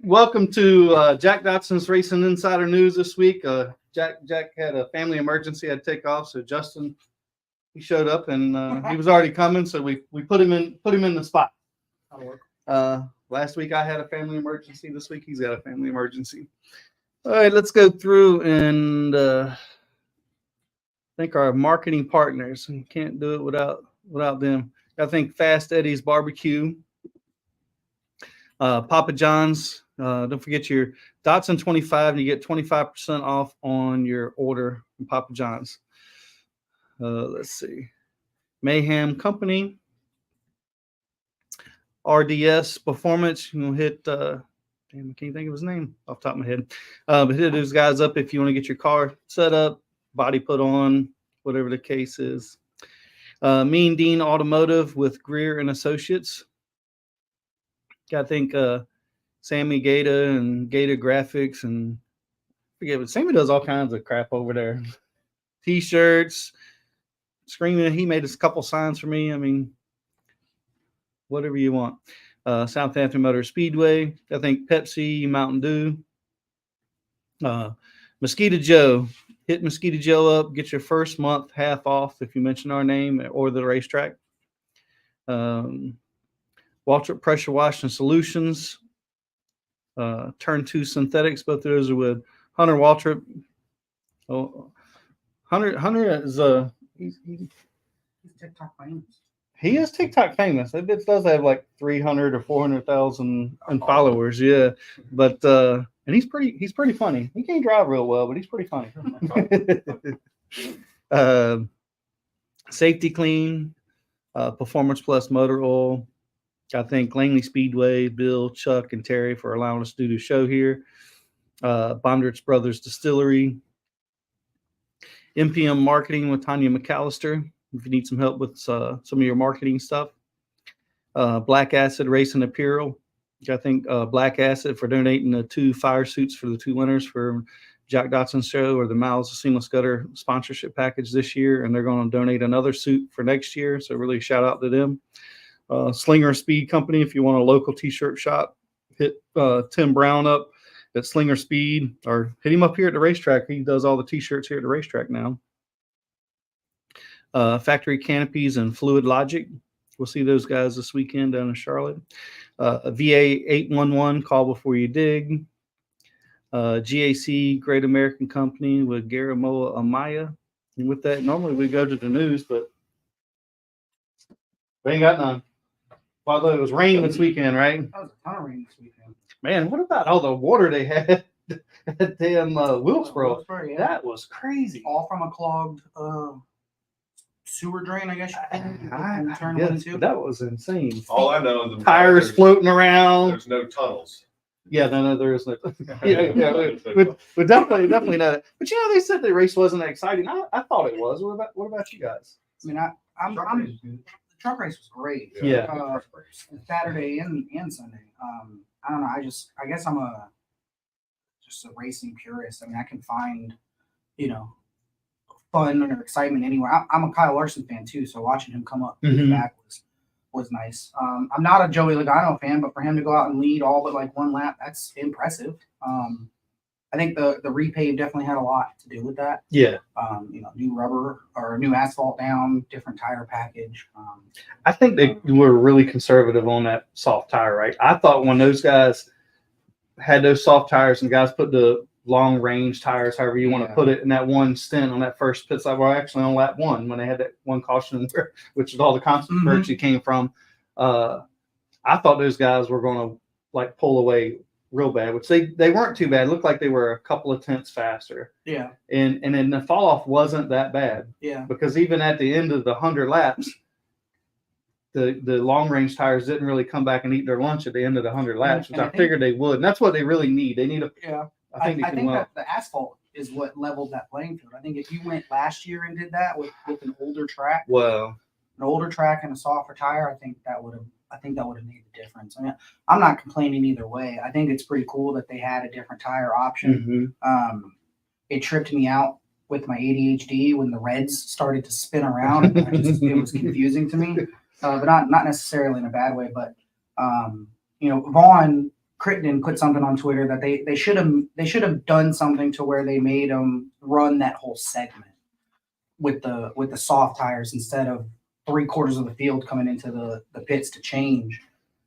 Welcome to Jack Dodson'S Racing Insider News this week. Jack had a family emergency, had to take off, so Justin he showed up and he was already coming, so we put him in the spot. Last week I had a family emergency. This week he's got a family emergency. All right, let's go through and thank our marketing partners. We can't do it without them. I think Fast Eddie's Barbecue. Papa John's. Don't forget your Dotson 25, and you get 25% off on your order from Papa John's. Let's see. Mayhem Company. RDS Performance. You can hit. Damn, I can't think of his name off the top of my head. But hit those guys up if you want to get your car set up, body put on, whatever the case is. Mean Dean Automotive with Grier and Associates. I think Sammy Gata and Gata Graphics and forget, but Sammy does all kinds of crap over there. T-shirts, screaming. He made us a couple signs for me. I mean, whatever you want. Southampton Motor Speedway. I think Pepsi, Mountain Dew. Mosquito Joe. Hit Mosquito Joe up. Get your first month half off if you mention our name or the racetrack. Waltrip Pressure Washing Solutions, Turn 2 Synthetics. Both of those are with Hunter Waltrip. Oh, Hunter is he's TikTok famous. He is TikTok famous. It does have like 300 or 400,000 followers. Yeah, but and he's pretty funny. He can't drive real well, but he's pretty funny. Safety Clean, Performance Plus Motor Oil. I thank Langley Speedway, Bill, Chuck, and Terry for allowing us to do the show here. Bondrich Brothers Distillery. MPM Marketing with Tanya McAllister, if you need some help with some of your marketing stuff. Black Acid Racing Apparel. I think Black Acid for donating the 2 fire suits for the 2 winners for Jack Dodson's show or the Miles of Seamless Gutter sponsorship package this year. And they're going to donate another suit for next year. So really shout out to them. Slinger Speed Company, if you want a local t-shirt shop, hit Tim Brown up at Slinger Speed or hit him up here at the racetrack. He does all the t-shirts here at the racetrack now. Factory Canopies and Fluid Logic. We'll see those guys this weekend down in Charlotte. VA 811, Call Before You Dig. GAC, Great American Company with Garamoa Amaya. And with that, normally we go to the news, but we ain't got none. Although it was rain this weekend, right? That was a ton of rain this weekend. Man, what about all the water they had at damn Wilkesboro? Yeah. That was crazy. All from a clogged sewer drain, I guess. That was insane. All I know is the tires floating around. There's no tunnels. Yeah, no, there is no. we definitely know that. But you know, they said the race wasn't that exciting. I thought it was. What about you guys? I mean, the truck race was great. Yeah. Saturday and Sunday. I don't know. I guess I'm just a racing purist. I mean, I can find, fun or excitement anywhere. I'm a Kyle Larson fan too, so watching him come up back was nice. I'm not a Joey Logano fan, but for him to go out and lead all but like one lap, that's impressive. I think the repave definitely had a lot to do with that. Yeah. New rubber or new asphalt down, different tire package. I think they were really conservative on that soft tire, right? I thought when those guys had those soft tires and guys put the long range tires, however you want to put it, in that one stint on that first pit stop, well, actually on lap 1 when they had that one caution, which is all the controversy came from. I thought those guys were going to like pull away real bad, which they weren't too bad. It looked like they were a couple of tenths faster. Yeah. And then the fall off wasn't that bad. Yeah. Because even at the end of the 100 laps, the long range tires didn't really come back and eat their lunch at the end of the 100 laps, which I figured they would. And that's what they really need. They need a I think that the asphalt is what leveled that playing field. I think if you went last year and did that with an older track, an older track and a softer tire, I think that would have made the difference. I mean, I'm not complaining either way. I think it's pretty cool that they had a different tire option. It tripped me out with my ADHD when the reds started to spin around. It was confusing to me, but not necessarily in a bad way. But Vaughn Crittenden put something on Twitter that they should have done something to where they made them run that whole segment with the soft tires instead of 3/4 of the field coming into the pits to change,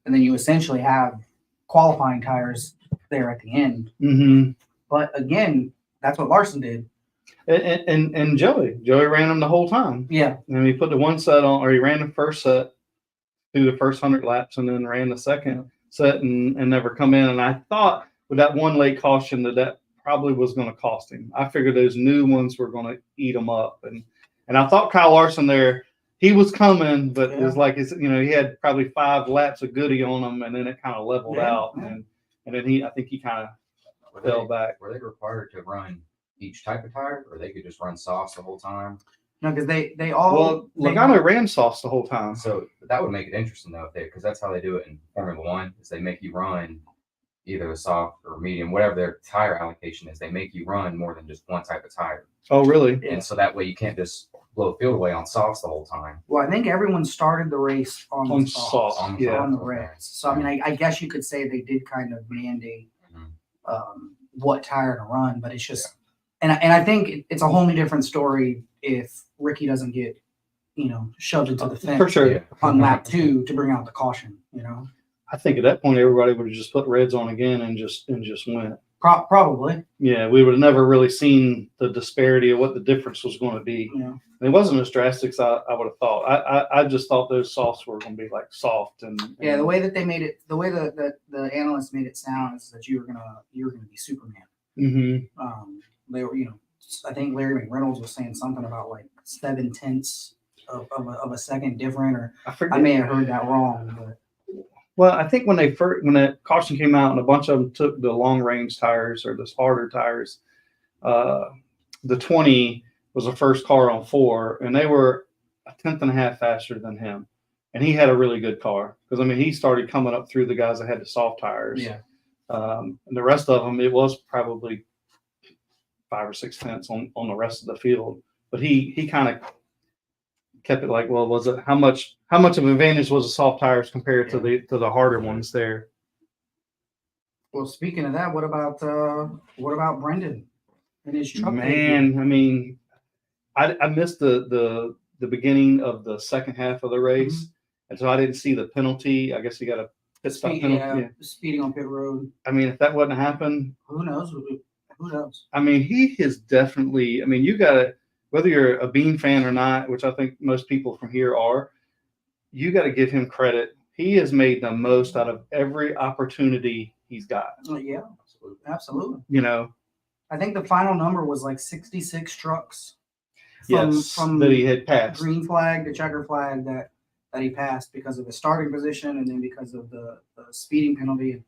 and then you essentially have qualifying tires there at the end. Mm-hmm. But again, that's what Larson did. And Joey ran them the whole time. Yeah. And he put the one set on, or he ran the first set through the first 100 laps, and then ran the second set and never come in. And I thought with that one late caution that probably was going to cost him. I figured those new ones were going to eat him up. And I thought Kyle Larson there, he was coming, but it was like, he had probably 5 laps of goodie on him, and then it kind of leveled out. Yeah. And then I think he kind of fell back. Were they required to run each type of tire, or they could just run softs the whole time? No, because they all. Logano ran softs the whole time. So that would make it interesting though, because that's how they do it in Formula One. Is they make you run either a soft or medium, whatever their tire allocation is. They make you run more than just one type of tire. Oh, really? And so that way you can't just blow field away on softs the whole time. Well, I think everyone started the race on softs, on the reds. So I mean, I guess you could say they did kind of mandate what tire to run, but it's just. And I think it's a wholly different story if Ricky doesn't get, shoved into the fence for sure on lap 2 to bring out the caution. I think at that point everybody would have just put reds on again and just went. Probably. Yeah, we would have never really seen the disparity of what the difference was going to be. Yeah. It wasn't as drastic as I would have thought. I just thought those softs were going to be like soft and yeah. The way that they made it, the way that the analysts made it sound is that you were gonna be Superman. Mm-hmm. They were, I think Larry McReynolds was saying something about like 7/10 of a second different, or I may have heard that wrong. But well, I think when that caution came out and a bunch of them took the long range tires or the harder tires, the 20 was the first car on 4, and they were 1/10.5 faster than him, and he had a really good car because he started coming up through the guys that had the soft tires. Yeah. And the rest of them, it was probably 5 or 6 tenths on the rest of the field, but he kind of kept it like, well, was it how much of an advantage was the soft tires compared to the harder ones there? Well, speaking of that, what about Brendan and his truck? Man, I missed the beginning of the second half of the race, and so I didn't see the penalty. I guess he got a pit stop penalty. Yeah, speeding on pit road. If that wouldn't happen, who knows? Who knows? He is definitely. You got to, whether you're a Bean fan or not, which I think most people from here are, you got to give him credit. He has made the most out of every opportunity he's got. Yeah, absolutely. I think the final number was like 66 trucks. From that he had passed. Green flag to checker flag that he passed because of his starting position and then because of the speeding penalty.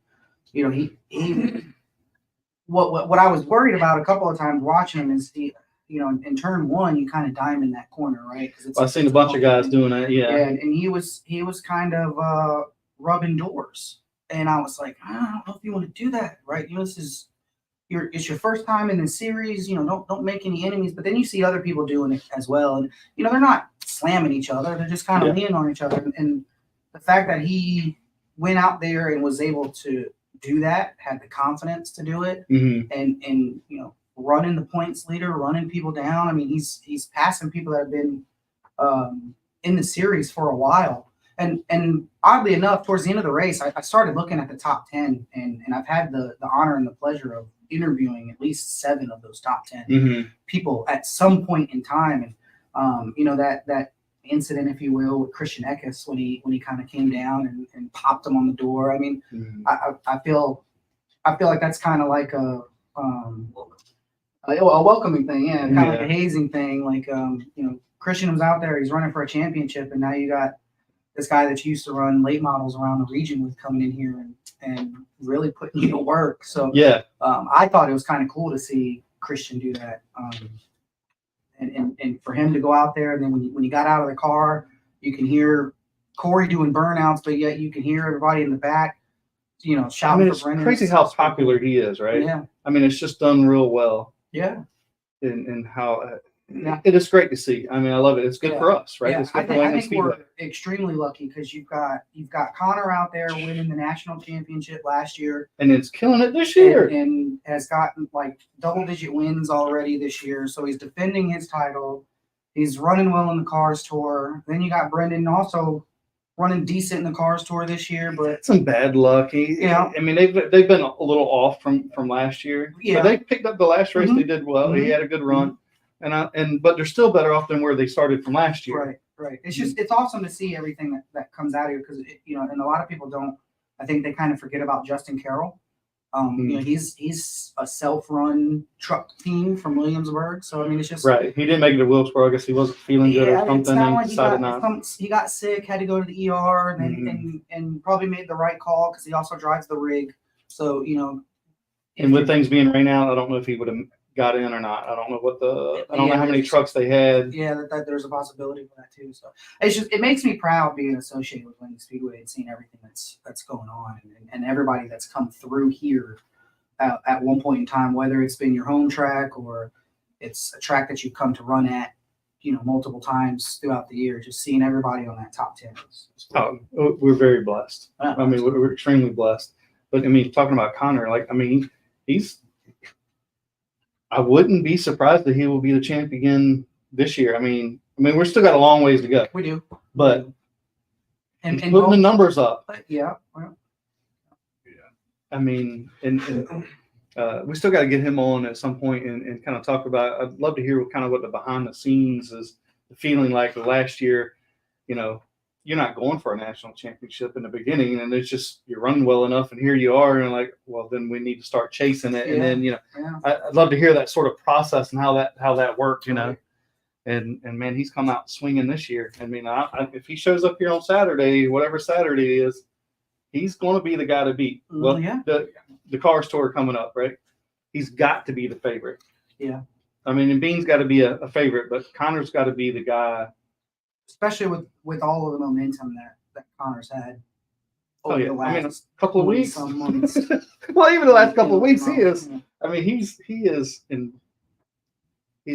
He what I was worried about a couple of times watching him is in turn 1 you kind of diamond that corner, right? I've seen a bunch of guys doing that. Yeah. And he was kind of rubbing doors, and I was like, I don't know if you want to do that, right? It's your first time in the series. Don't make any enemies. But then you see other people doing it as well, and they're not slamming each other; they're just kind of leaning on each other. And the fact that he went out there and was able to do that, had the confidence to do it, and running the points leader, running people down. He's passing people that have been in the series for a while. And oddly enough, towards the end of the race, I started looking at the top 10, and I've had the honor and the pleasure of interviewing at least 7 of those top 10 people at some point in time. And that incident, if you will, with Christian Eckes when he kind of came down and popped him on the door. I feel like that's kind of like a welcoming thing, kind of like a hazing thing. Like Christian was out there, he's running for a championship, and now you got this guy that used to run late models around the region with coming in here and really putting you to work. So I thought it was kind of cool to see Christian do that. And for him to go out there, and then when he got out of the car, you can hear Corey doing burnouts, but yet you can hear everybody in the back, shouting for Brendan. It's crazy how popular he is, right? Yeah. It's just done real well. Yeah. And how Yeah. it is great to see. I mean, I love it. It's good for us, right? Yeah, It's I good for think, I Langley think Speedway. we're extremely lucky because you've got Connor out there winning the national championship last year, And it's killing it this year. and has gotten like double-digit wins already this year. So he's defending his title. He's running well in the Cars Tour. Then you got Brendan also running decent in the Cars Tour this year, but Some bad luck. Yeah. I mean, they've been a little off from last year. Yeah. But they picked up the last race. Mhm. They did well. He Mhm. had a good run. But they're still better off than where they started from last year. right. It's just it's awesome to see everything that comes out of here because and a lot of people don't. I think they kind of forget about Justin Carroll. He's a self-run truck team from Williamsburg. So I mean, it's just Right. He didn't make it to Wilkesboro. I guess he wasn't feeling good or it's something not and like decided not. he got sick, had to go to the ER, and then and probably made the right call because he also drives the rig. So And with things being rain out, I don't know if he would have got in or not. I don't know I don't know how many trucks they had. Yeah, that there's a possibility for that too. So it makes me proud being associated with Langley Speedway and seeing everything that's going on and everybody that's come through here at one point in time, whether it's been your home track or it's a track that you've come to run at, multiple times throughout the year. Just seeing everybody on that top 10. Oh, we're very blessed. I mean, we're extremely blessed. But I mean, talking about Connor, I wouldn't be surprised that he will be the champ again this year. I mean, we're still got a long ways to go. We do, but and putting the numbers up. Yeah. Well, I mean, and we still got to get him on at some point and kind of talk about. I'd love to hear what the behind the scenes is, the feeling like last year. You're not going for a national championship in the beginning, and it's just you're running well enough, and here you are, and well, then we need to start chasing it, and then I'd love to hear that sort of process and how that worked, And man, he's come out swinging this year. I mean, if he shows up here on Saturday, whatever Saturday is, he's going to be the guy to beat. Well, the Cars Tour coming up, right? He's got to be the favorite. Yeah. I mean, and Bean's got to be a favorite, but Connor's got to be the guy. Especially with all of the momentum that Connor's had over the last couple of weeks. Some months. Well, even the last couple of weeks, he is. I mean, he's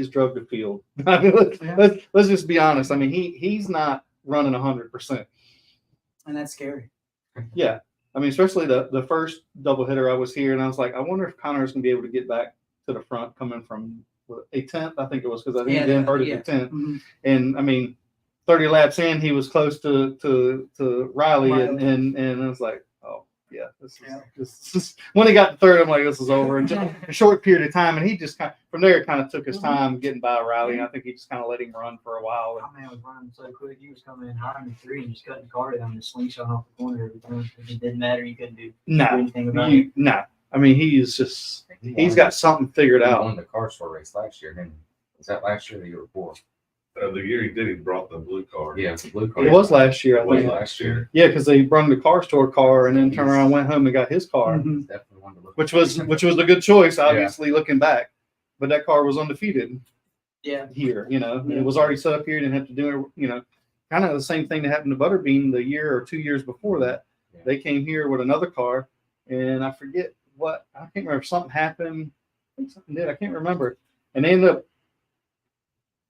drug the field. I mean, let's just be honest. I mean, he's not running 100%, and that's scary. Yeah, I mean, especially the first doubleheader I was here, and I was like, I wonder if Connor's gonna be able to get back to the front coming from a 10th. I think it was because I think he inverted the 10th, and I mean. 30 laps in, he was close to Riley. And I was like, oh yeah, this is when he got to third. I'm like, this is over in just a short period of time, and he just from there kind of took his time getting by Riley. And I think he just kind of let him run for a while. And man was running so quick. He was coming in high in the 3 and just cutting the car down and slingshot off the corner every time. It didn't matter. You couldn't do anything about it. No, I mean he's got something figured out. He won the Cars Tour race last year, didn't he? Was that last year or the year before? The year he did, he brought the blue car. Yeah, it's a blue car. It was last year, I It was think. last year. Yeah, because they brought the Cars Tour car and then turned around, went home, and got his car, Definitely one to look which was a good choice, obviously looking back. But that car was undefeated. Yeah. Here, it was already set up here. Didn't have to do it. Kind of the same thing that happened to Butterbean the year or 2 years before that. Yeah. They came here with another car, and I forget what. I can't remember. Something happened. I think something did. I can't remember. And they ended up.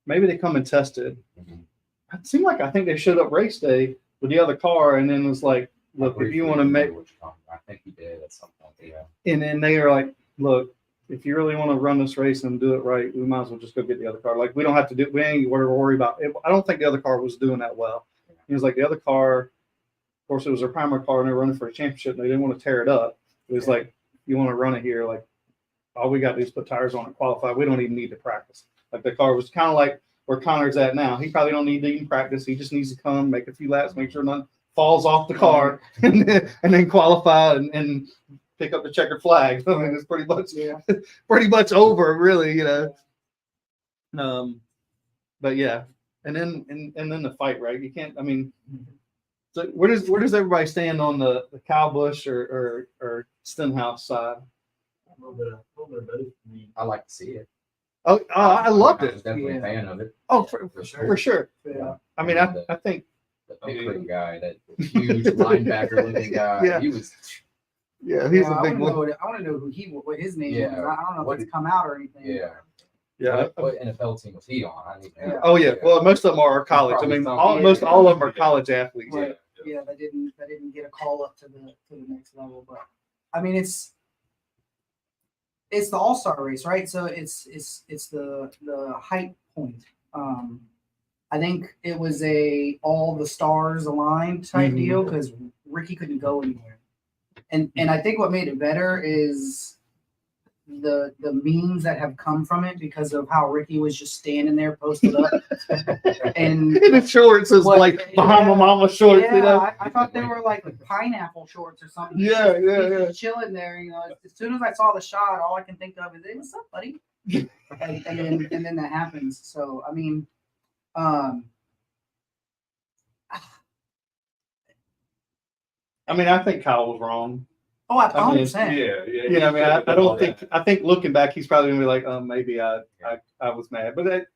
Maybe they come and tested. It seemed like I think they showed up race day with the other car, and then it was like, look, if you want to make. I think he did at some point. Yeah. And then they are like, look, if you really want to run this race and do it right, we might as well just go get the other car. Like we don't have to do. We ain't worry about it. I don't think the other car was doing that well. He was like the other car. Of course, it was their primary car, and they're running for a championship. And they didn't want to tear it up. It was like, you want to run it here, like all we got to do is put tires on and qualify. We don't even need to practice. Like the car was kind of like where Connor's at now. He probably don't need to even practice. He just needs to come, make a few laps, make sure nothing falls off the car, and then qualify and pick up the checkered flag. I mean, it's pretty much over, really, But yeah, and then the fight, right? You can't. I mean, so where does everybody stand on the Cowbush or Stenhouse side? A little bit of both. I mean, I like to see it. Oh, I loved I was it. definitely a fan of it. Oh, for sure. Yeah. I mean, I think. The Pickering guy, that huge linebacker looking guy. Yeah. He was. Yeah, he's I a big one. want to know what his name is. Yeah. I don't know if it's come out or anything. Yeah. Yeah. What NFL team was he on? I need to know. Oh yeah. Well, most of them are college. I mean, most all of them are college athletes. Right. Yeah, they didn't get a call up to the next level, but I mean it's the all-star race, right? So it's the height point. I think it was a all the stars aligned type deal because Ricky couldn't go anywhere, and I think what made it better is the memes that have come from it because of how Ricky was just standing there posted up and In the shorts is like Bahama Mama shorts. yeah, You know? I thought they were like pineapple shorts or something. Yeah, He's yeah. just chilling there, you know. As soon as I saw the shot, all I can think of is, "Hey, what's up, buddy?" and then that happens. So I mean, I think Kyle was wrong. oh, 100%. You know, I mean, I don't think. I think looking back, he's probably gonna be like, maybe I was mad, but that,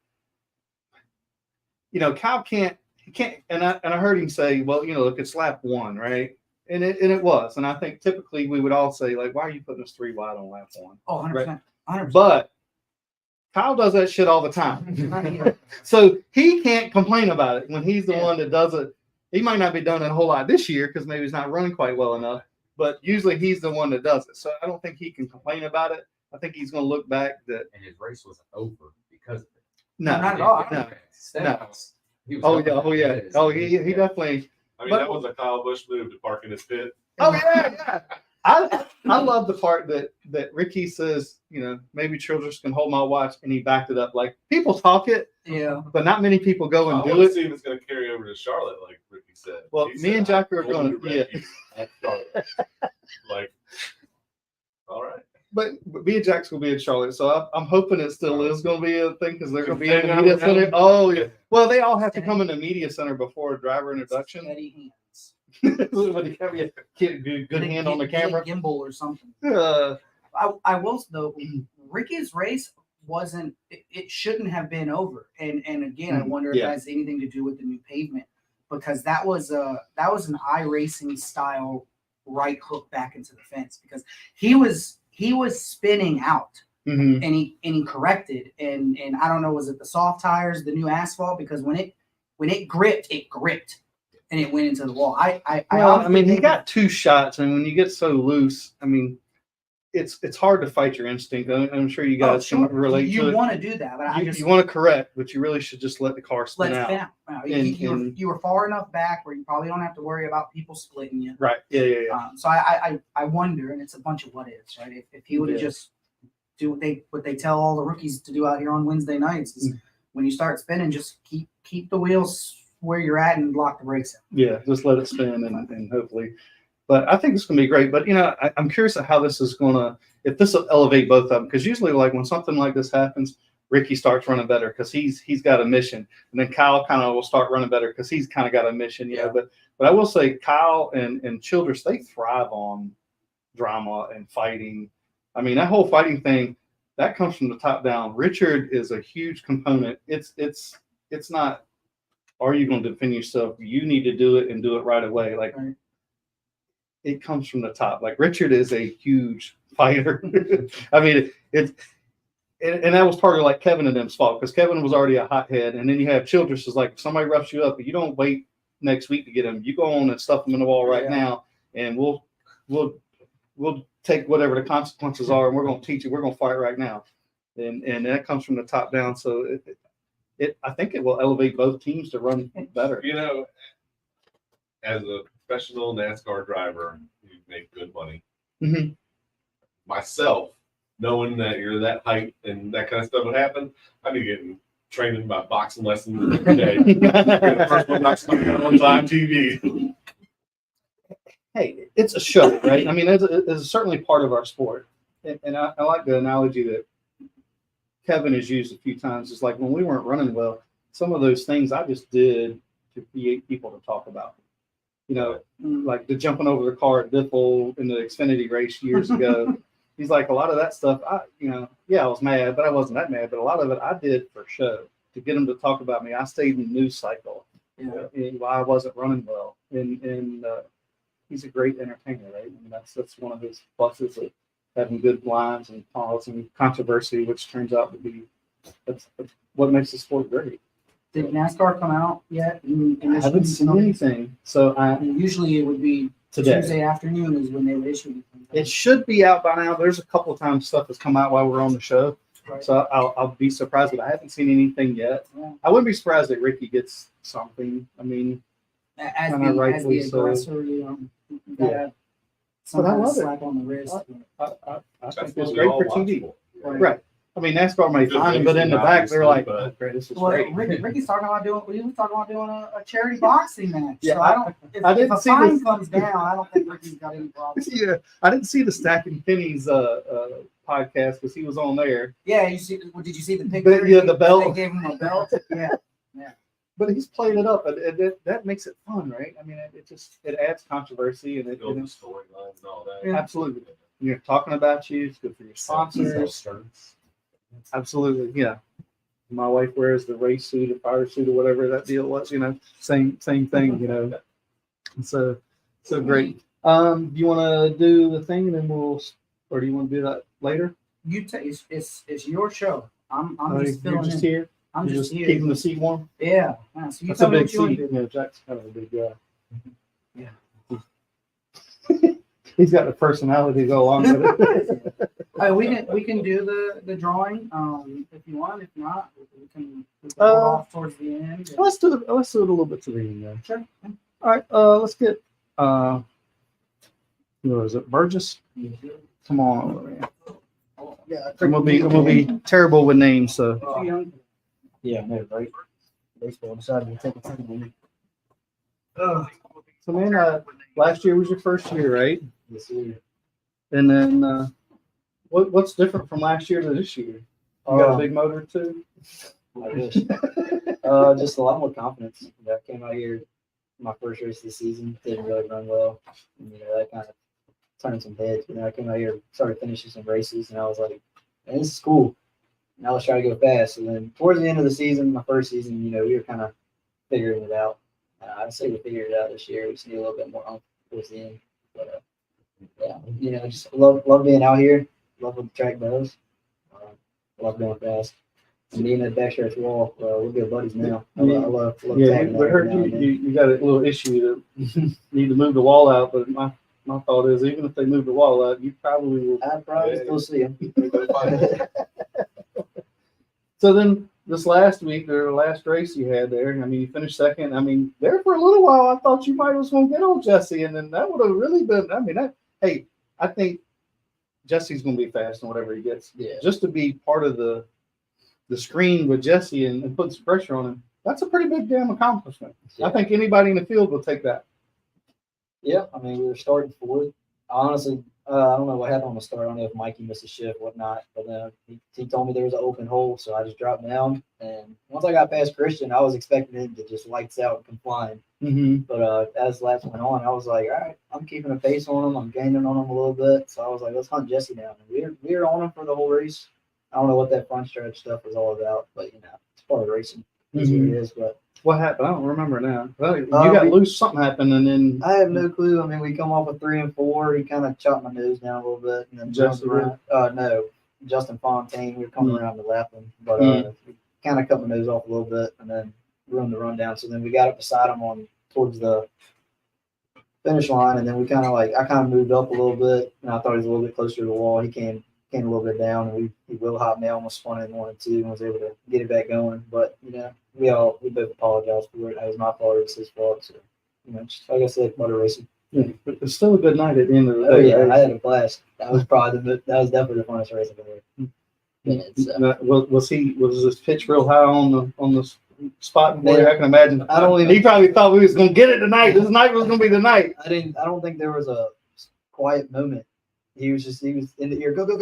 you know, Kyle can't. He can't. And I heard him say, well, you know, look, it's lap one, right? And it was. And I think typically we would all say, like, why are you putting us 3 wide on lap one? Oh, 100%. 100%. But Kyle does that shit all the time. So he can't complain about it when he's the one that does it. He might not be doing it a whole lot this year because maybe he's not running quite well enough, but usually he's the one that does it. So I don't think he can complain about it. I think he's going to look back that. And his race wasn't over because of it. No, not at all. No. Stenhouse, he was Oh, helping yeah. Oh, yeah. his. Oh, he definitely. I mean, that was a Kyle Busch move to park in his pit. Oh, yeah. I love the part that Ricky says, you know, maybe Childress can hold my watch, and he backed it up. Like, people talk it, Yeah. but not many people go I and do want to it. see if it's going to carry over to Charlotte, like Ricky said. Well, He me said, and Jack are "I'm going to to, yeah. Ricky at Charlotte." Like, all right. But me and Jack's going to be in Charlotte, so I'm hoping it still is going to be a thing because they're going to be in the Hang out media with center. him. Oh, yeah. Well, they all have to come in the media center before driver introduction. Steady hands. Somebody have a good hand on the Get a camera. gimbal or something. Uh, I will though. Ricky's race wasn't. It shouldn't have been over. And again, I wonder if Yeah. it has anything to do with the new pavement because that was an iRacing style right hook back into the fence because he was spinning out mhm. and he corrected and I don't know, was it the soft tires, the new asphalt, because when it gripped and it went into the wall. I mean, he got 2 shots, and when you get so loose, I mean, it's hard to fight your instinct. I'm sure you guys can relate to you it. want to do that, but You want to correct, but you really should just let the car spin let it out. spin out. And- You were far enough back where you probably don't have to worry about people splitting you. Right. Yeah. So I wonder, and it's a bunch of what ifs, right? If he would have Yeah. just do what they tell all the rookies to do out here on Wednesday nights is when you start spinning, just keep the wheels where you're at and lock the brakes in. Yeah, just let it spin and hopefully. But I think it's going to be great. But, you know, I'm curious how this is going to, if this will elevate both of them. Because usually, like, when something like this happens, Ricky starts running better because he's got a mission. And then Kyle kind of will start running better because he's kind of got a mission, you know. But I will say Kyle and Childress, they thrive on drama and fighting. I mean, that whole fighting thing, that comes from the top down. Richard is a huge component. It's not, are you going to defend yourself? You need to do it and do it right away. Like, Right. It comes from the top. Like, Richard is a huge fighter. I mean, and that was part of like Kevin and them's fault because Kevin was already a hothead. And then you have Childress is like, if somebody roughs you up, but you don't wait next week to get him. You go on and stuff them in the wall right now, and we'll take whatever the consequences are, and we're going to teach you. We're going to fight right now. And that comes from the top down. So I think it will elevate both teams to run better. You know, as a professional NASCAR driver, you make good money. Mhm. Myself, knowing that you're that height and that kind of stuff would happen, I'd be getting training by boxing lessons every day. You're the first one knocks something on live TV. Hey, it's a show, right? I mean, it's certainly part of our sport. And I like the analogy that Kevin has used a few times. It's like when we weren't running well, some of those things I just did to create people to talk about. You know, like the jumping over the car at Diffel in the Xfinity race years ago. He's like, a lot of that stuff, I was mad, but I wasn't that mad. But a lot of it I did for show to get him to talk about me. I stayed in the news cycle while I wasn't running well. And he's a great entertainer, right? And that's one of his pluses of having good lines and pause and controversy, which turns out to be That's what makes the sport great. Did NASCAR come out yet? I haven't seen anything, so Usually it would be today. Tuesday afternoon is when they would issue it. It should be out by now. There's a couple times stuff has come out while we're on the show, Right. so I'll be surprised, but I haven't seen anything yet. Yeah. I wouldn't be surprised that Ricky gets something. I mean, As Kinda the rightfully so. aggressor, you know, you Yeah. gotta But I sometimes love it. slap on the wrist. I That's think what it's we great all for watch TV. for. Right. I mean, NASCAR may Good find it, but in the racing, back they're like, obviously, "Oh, great, this is Well, great." Ricky's talking about doing. We was talking about doing a charity boxing match. Yeah, so I don't. If, I didn't if a see fine this. comes down, I don't think Ricky's got any problems. Yeah, I didn't see the Stacking Pennies podcast because he was on there, Yeah, you see? Well, did you see the picture? But, yeah, the belt. They gave him a belt. Yeah. but he's played it up, and that makes it fun, right? I mean, it adds controversy, and Build the storylines and all that. Yeah. absolutely. You're talking about you. It's good for your sponsors. Absolutely, yeah. My wife wears the race suit or fire suit or whatever that deal was. You know, same thing. You know, so great. Do you want to do the thing, and then or do you want to do that later? You take it's your show. I'm Or just you're filling just in. here. I'm You're just here. keeping the seat warm. Yeah. Yeah, so you That's tell a me big what you want seat. to do. Yeah, Jack's kind of a big guy. Yeah. He's got the personality to go along with it. We can do the drawing if you want. If not, we can hold off towards the end. Let's do it a little bit to the end then. Sure. All right. Let's get who is it? Burgess. Come on over here. Yeah, I'm gonna be terrible with names, so. too young. Yeah, no, right. Baseball decided to take a turn on me. So man, last year was your first year, right? Yes, sir. And then what's different from last year to this year? You got a big motor too. I wish. Just a lot more confidence. I came out here my first race of the season, didn't really run well. And, that kind of turned some heads. But then I came out here, started finishing some races, and I was like, man, this is cool. And I was trying to go fast. And then towards the end of the season, my first season, we were kind of figuring it out. I'd say we figured it out this year. We just need a little bit more on towards the end. But yeah, just love being out here. Love what the track does. Love going fast. And me and that backstretch wall, we're good buddies now. I love Yeah, tagging we out heard every now and then. you got a little issue that need to move the wall out, but my thought is even if they move the wall out, you probably will. I'd probably still see him. So then this last week, or the last race you had there, I mean, you finished second. I mean, there for a little while, I thought you might was going to get on Jesse, and then that would have really been. I mean, hey, I think Jesse's going to be fast in whatever he gets. Yeah. Just to be part of the screen with Jesse and put some pressure on him, that's a pretty big damn accomplishment. Yeah. I think anybody in the field will take that. Yeah, I mean, we were starting fourth. Honestly, I don't know what happened on the start. I don't know if Mikey missed a shift, whatnot. But then he told me there was an open hole, so I just dropped down. And once I got past Christian, I was expecting him to just lights out and come flying. Mm-hmm. But as laps went on, I was like, all right, I'm keeping a pace on him. I'm gaining on him a little bit. So I was like, let's hunt Jesse down. And we were on him for the whole race. I don't know what that front stretch stuff was all about, but it's part of racing. That's what it is. But What happened? I don't remember now. Well, you got loose. Something happened, and then I have no clue. I mean, we come off with 3 and 4. He kind of chopped my nose down a little bit, and then Justin jumped around. No, Justin Fontaine. We were coming around to lap him, but we kind of cut my nose off a little bit, and then ruined the rundown. So then we got up beside him towards the finish line, and then we kind of I kind of moved up a little bit, and I thought he was a little bit closer to the wall. He came a little bit down, and he will hop me, almost spun in 1 and 2, and was able to get it back going. But we both apologized for it. That was my fault. It was his fault. So just like I said, motor racing. yeah, but it's still a good night at the end of the Oh day. yeah, right? I had a blast. That was definitely the funnest race I've ever been in. So. Now, was this pitch real high on the spot for you? Man, I can imagine. I don't even- He probably thought we was gonna get it tonight. This night was gonna be the night. I don't think there was a quiet moment. He was in the ear. Go, come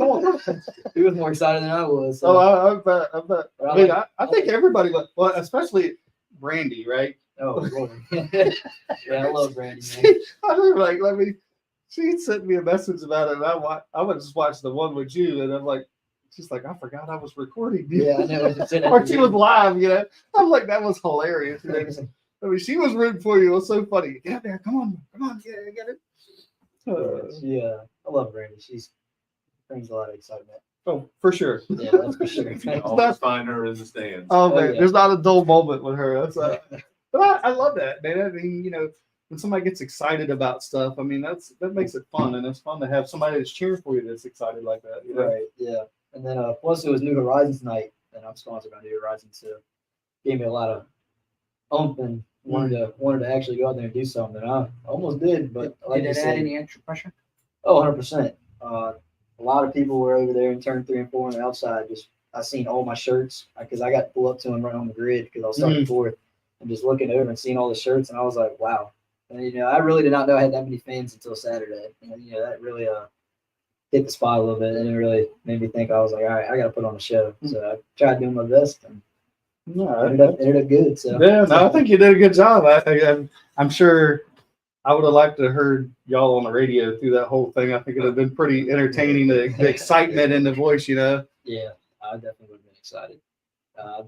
on. He was more excited than I was. So. Oh, I bet. But I mean, I think everybody, well, especially Brandy, right? Oh, Lord. Yeah, I love Brandy, man. I was like, she sent me a message about it, and I would just watch the one with you, and I'm like, she's like, I forgot I was recording. Yeah, I know. Or she was live, I'm like, that was hilarious. I mean, she was rooting for you. It was so funny. Get out there, come on, get it. Yeah, I love Brandy. She brings a lot of excitement. Oh, for sure. Yeah, that's for sure. You can always find her in the stands. Oh, Oh, man, yeah. there's not a dull moment with her. That's but I love that, man. I mean, when somebody gets excited about stuff, I mean, that makes it fun, and it's fun to have somebody that's cheering for you that's excited like that. You know? Right. Yeah. And then plus it was New Horizons night, and I'm sponsored by New Horizons, so gave me a lot of oomph and wanted to actually go out there and do something. And I almost did, but like Did you it said, add any extra pressure? oh, 100%. A lot of people were over there in turn 3 and 4 on the outside. Just I seen all my shirts because I got to pull up to them right on the grid because I was starting fourth, and just looking over and seeing all the shirts, and I was like, wow. And I really did not know I had that many fans until Saturday. And that really hit the spot a little bit, and it really made me think. I was like, all right, I got to put on a show. So I tried doing my best, and ended up good. So Yeah, no, I think you did a good job. I'm sure I would have liked to have heard y'all on the radio through that whole thing. I think it would have been pretty entertaining, the excitement in the voice, Yeah, I definitely would have been excited. I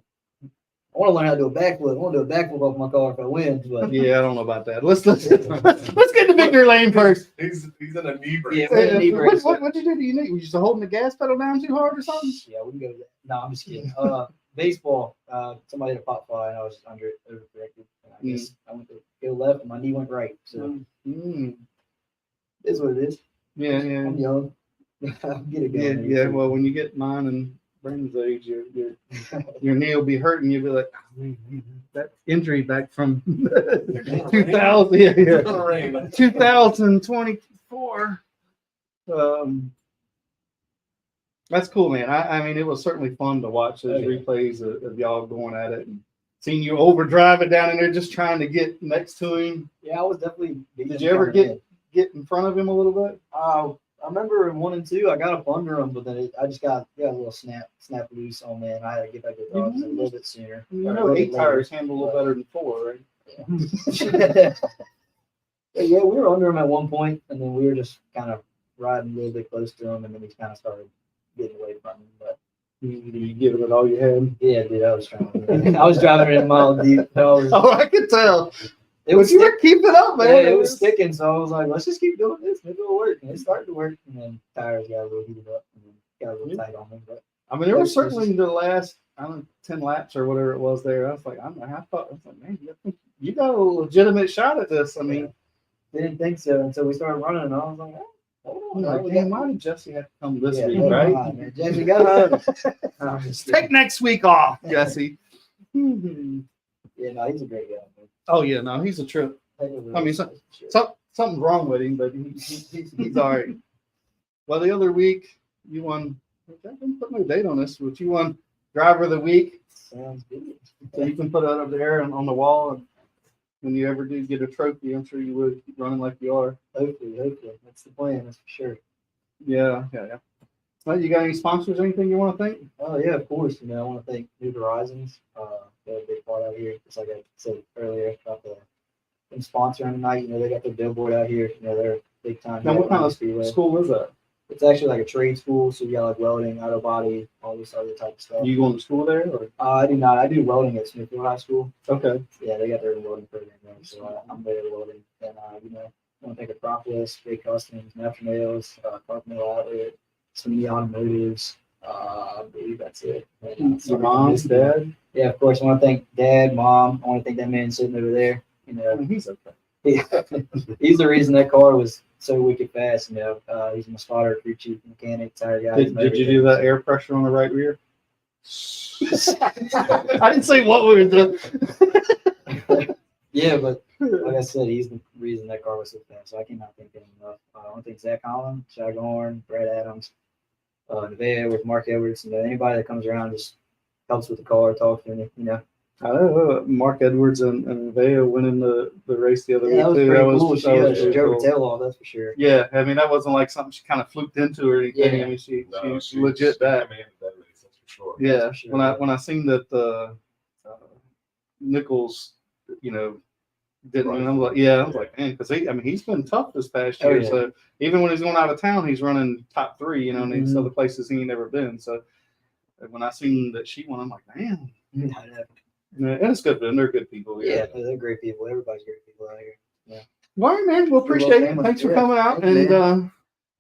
want to learn how to do a backflip. I want to do a backflip off my car if I win. But Yeah, I don't know about that. Let's get to victory lane first. He's in a knee brace. Yeah, we're in a knee brace. What'd you do to your knee? Were you just holding the gas pedal down too hard or something? yeah, we can go to that. No, I'm just kidding. Baseball. Somebody hit a pop fly, and I was overcorrected. And I guess I went to go left, and my knee went right. So it is what it is. Yeah, I'm young. I'll get it yeah, going. yeah. Well, when you get mine and Brandon's age, your knee will be hurting. You'll be like, oh, man, that injury back from 2000, yeah, 2024. That's cool, man. I mean, it was certainly fun to watch those replays of y'all going at it and seeing you overdrive it down in there, just trying to get next to him. Yeah, I was definitely. Did you ever get in front of him a little bit? I remember in 1 and 2, I got up under him, but then I just got a little snap loose on me, and I had to get back to the dogs a little bit sooner. Eight tires handle a little better than 4, right? Yeah. Yeah, we were under him at one point, and then we were just kind of riding a little bit close to him, and then we kind of started getting away from him. But you giving it all you had? yeah, dude, I was trying. I was driving it a mile deep. I could tell. It was You were keeping up, man. Yeah, it was sticking, so I was like, let's just keep doing this. Maybe it'll work. And it started to work, and then tires got a little heated up, and then got a little tight on me. But I mean, there was certainly the last, 10 laps or whatever it was there. I was like, man, you got a legitimate shot at this. I mean, didn't think so until we started running, and I was like, hold on. Why did Jesse have to come this week, hold right? on, man. Jesse, got Take next week off, Jesse. Yeah, no, he's a great guy. Man. Oh, yeah, no, he's a trip. I mean, something's wrong with him, but he's all right. Well, the other week, you won, I didn't put no date on this, but you won Driver of the Week. Sounds good. So you can put it up there and on the wall. And when you ever do get a trophy, I'm sure you would keep running like you are. Hopefully. That's the plan, that's for sure. Yeah. Well, you got any sponsors, anything you want to thank? Oh, yeah, of course. I want to thank New Horizons. They're a big part out here. Just like I said earlier about them sponsoring tonight. They got their billboard out here. They're big time. Now, what kind of school is that? It's actually like a trade school. So you got like welding, auto body, all this other type of stuff. You going to school there? Or? I do not. I do welding at Smithfield High School. Okay. Yeah, they got their welding program there. So I'm there welding. And, I want to thank Acropolis, Great Customs, Natural Nails, Carpenter Outlet, Sweeney Automotives. I believe that's it. Your mom, dad? Yeah, of course. I want to thank Dad, Mom. I want to thank that man sitting over there. He's okay. He's the reason that car was so wicked fast. He's my spotter, crew chief, mechanic, tire guy. Did you do that air pressure on the right rear? I didn't say what we were doing. Yeah, but like I said, he's the reason that car was so fast. So I cannot thank him enough. I want to thank Zach Holland, Shag Horn, Brad Adams, Nevaeh with Mark Edwards. Anybody that comes around just helps with the car, talks to me. I know Mark Edwards and Nevaeh winning the race the other week that was too. pretty That cool. was She drove her cool. tail off, that's for sure. Yeah, I mean that wasn't like something she kind of fluked into or anything. Yeah. I mean she legit that. Commanded that race, that's for sure. Yeah, for sure. when I seen that Nichols, didn't win, I was like, man, because he's been tough this past year. yeah. So even when he's going out of town, he's running top 3. And these Mhm. other places he ain't never been. So when I seen that she won, I'm like, man. And it's good for them. They're good people. Yeah, they're great people. Everybody's great people out here. All right, man. Well, appreciate it. Thanks for coming out. And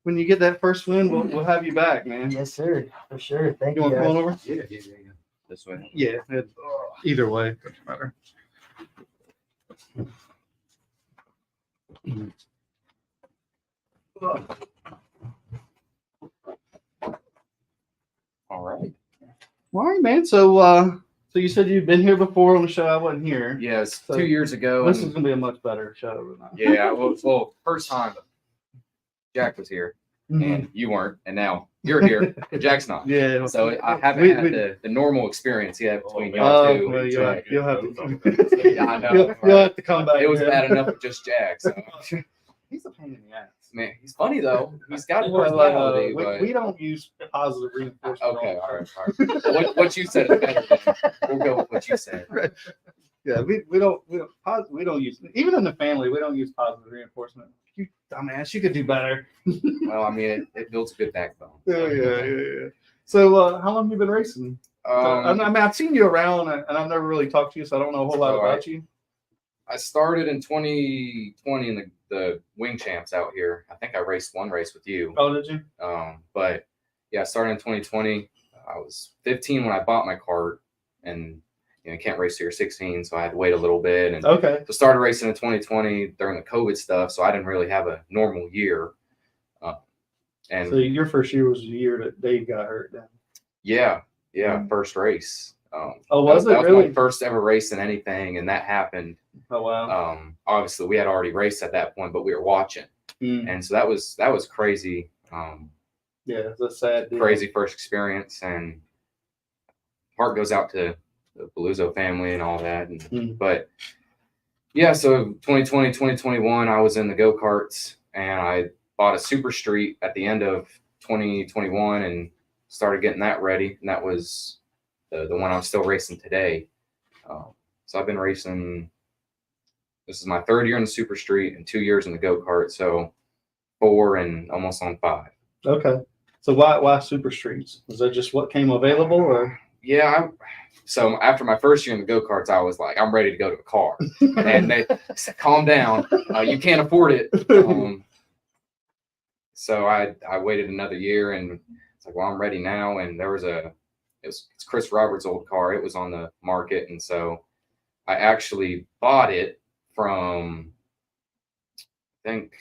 when you get that first win, we'll have you back, man. Yes, sir. For sure. Thank You you, want to come on guys. over? Yeah. This way. Yeah. Either way, doesn't matter. All right. All right, man. So, so you said you've been here before on the show. I wasn't here. Yes, So 2 years ago. This and- is gonna be a much better show. yeah, well, first time Jack was here Mhm. and you weren't, and now you're here. Jack's not. Yeah. So I haven't We- had we- the normal experience yet between Oh, y'all Oh, two. well, So you'll have to. Yeah, I know, You'll right? have to come back. it was man. bad enough with just Jack. So He's a pain in the ass. man, he's funny though. He's got a Well, personality. but... we don't use positive reinforcement. Okay, all right. What you said is better. Than, we'll go with what you said. Yeah, we don't use, even in the family, we don't use positive reinforcement. You dumbass, you could do better. Well, I mean, it builds a good backbone. Yeah. So, how long have you been racing? I mean, I've seen you around, and I've never really talked to you, so I don't know a whole lot Oh, about you. I started in 2020 in the wing champs out here. I think I raced one race with you. Oh, did you? But yeah, I started in 2020. I was 15 when I bought my cart, and you can't race till you're 16, so I had to wait a little bit. And Okay. so started racing in 2020 during the COVID stuff, so I didn't really have a normal year. And So your first year was the year that Dave got hurt. Then. yeah, first race. Oh, was that it was really? my first ever race in anything, and that happened. Oh wow. Obviously, we had already raced at that point, but we were watching, and so that was crazy. Yeah, it's a sad deal. Crazy first experience, and heart goes out to the Beluso family and all that. And, But yeah, so 2020, 2021, I was in the go-karts, and I bought a Super Street at the end of 2021 and started getting that ready. And that was the one I'm still racing today. So I've been racing. This is my third year in the Super Street and 2 years in the go-kart. So 4 and almost on 5. Okay. So why Super Streets? Was that just what came available, or? Yeah. So after my first year in the go-karts, I was like, I'm ready to go to a car. And they said, calm down. You can't afford it. So I waited another year, and it's like, well, I'm ready now. And there was it's Chris Roberts' old car. It was on the market. And so I actually bought it from, I think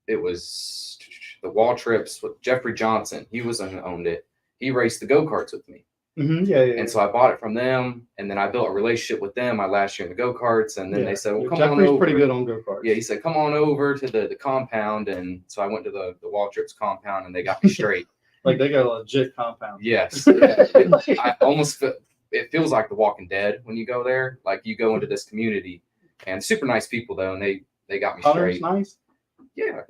it was the Wall Trips with Jeffrey Johnson. He was the one who owned it. He raced the go-karts with me. Yeah. And so I bought it from them, and then I built a relationship with them my last year in the go-karts. And then they said, well, come on Jeffrey's over. pretty good on go-karts. Yeah, he said, come on over to the compound. And so I went to the Wall Trips compound, and they got me straight. Like they got a legit compound. Yes. I almost feel, it feels like The Walking Dead when you go there. Like you go into this community, and super nice people though, and they got me Hunter's straight. nice. Yeah.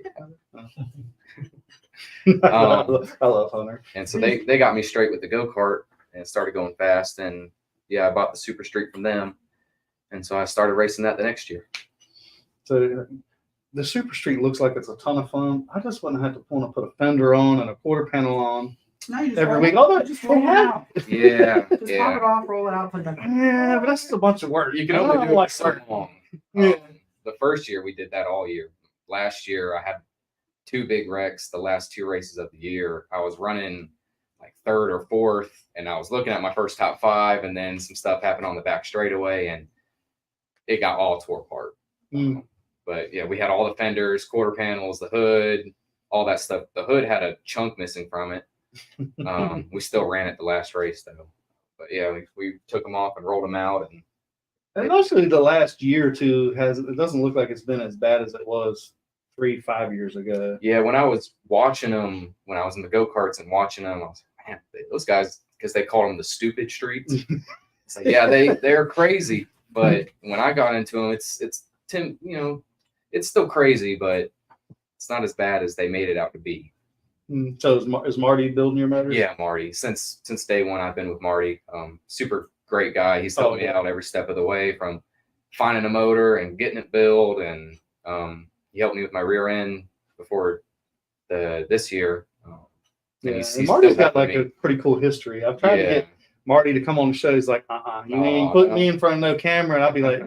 I love Hunter. And so they got me straight with the go-kart and started going fast. And yeah, I bought the Super Street from them. And so I started racing that the next year. So the Super Street looks like it's a ton of fun. I just wouldn't have to want to put a fender on and a quarter panel on No, you just every roll week. it- Oh, just roll it out. Yeah. Just pop Yeah. it off, roll it out, put it back. yeah, but that's just a bunch of work. You can I only don't do it like for so work. long. Yeah. The first year we did that all year. Last year I had 2 big wrecks. The last 2 races of the year, I was running like 3rd or 4th, and I was looking at my first top 5, and then some stuff happened on the back straightaway, and it got all tore apart. But yeah, we had all the fenders, quarter panels, the hood, all that stuff. The hood had a chunk missing from it. We still ran it the last race though. But yeah, we took them off and rolled them out, And mostly the last year or two it doesn't look like it's been as bad as it was 3-5 years ago. yeah, when I was watching them, when I was in the go-karts and watching them, I was like, man, those guys, because they called them the stupid streets. It's like, yeah, they're crazy. But when I got into them, it's it's still crazy, but it's not as bad as they made it out to be. So is Marty building your motors? Yeah, Marty. Since day one, I've been with Marty. Super great guy. He's helped me out every step of the way, from finding a motor and getting it built, and he helped me with my rear end before this year. Yeah, he's and Marty's still got like helping a pretty cool history. I've tried to get Marty to come on the show. He's like, you ain't put me in front of no camera. And I'll be like,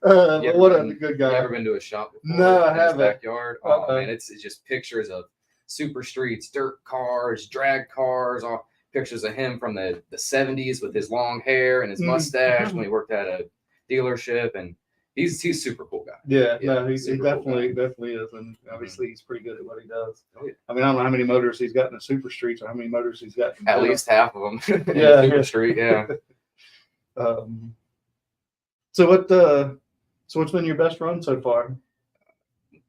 You ever What a been- good You guy. ever been to a shop before? No, I in his haven't. backyard. Oh Uh-uh. man, it's just pictures of super streets, dirt cars, drag cars, all pictures of him from the 70s with his long hair and his mustache when he worked at a dealership, and he's a super cool guy. Yeah, Yeah, no, he super cool definitely is, and obviously he's pretty good at what he does. Oh, yeah. I mean, I don't know how many motors he's got in the super streets or how many motors he's got. in At the- least half of them in Yeah, the super yeah. street. Yeah. So what's been your best run so far?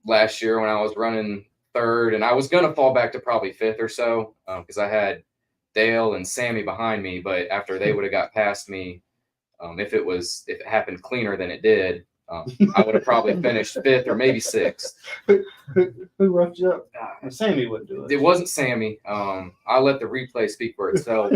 Last year when I was running third, and I was gonna fall back to probably fifth or so, because I had Dale and Sammy behind me, but after they would have got past me, if it happened cleaner than it did, I would have probably finished fifth or maybe sixth. Who roughed you up? Sammy wouldn't do It wasn't Sammy. I let the replay speak for itself.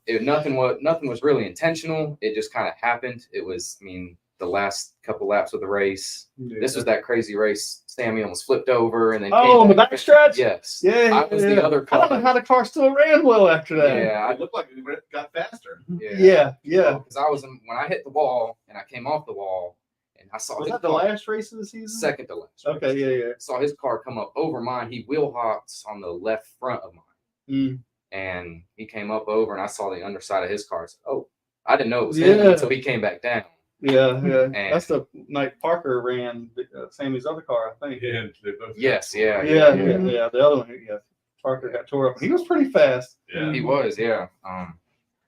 Nothing was really intentional. It just kind of happened. It was, I mean, the last couple laps of the race. This was that crazy race. Sammy almost flipped over and then Oh, came the backstretch? Yes. Yeah, I was the other I don't know car. how the car still ran well after that. Yeah. It looked like it got faster. Yeah. Because I was when I hit the wall and I came off the wall and I saw Was his that the car- last race of the season? second to last. Okay, yeah. Saw his car come up over mine. He wheel hops on the left front of mine. Mm. And he came up over and I saw the underside of his car. So, oh, I didn't know it was Yeah. him until he came back down. Yeah. And- That's the night Parker ran Sammy's other car, I think. Yeah, they both Yes, got- yeah. Yeah. The other one, yeah. Parker got tore up. He was pretty fast. Yeah. He was, yeah.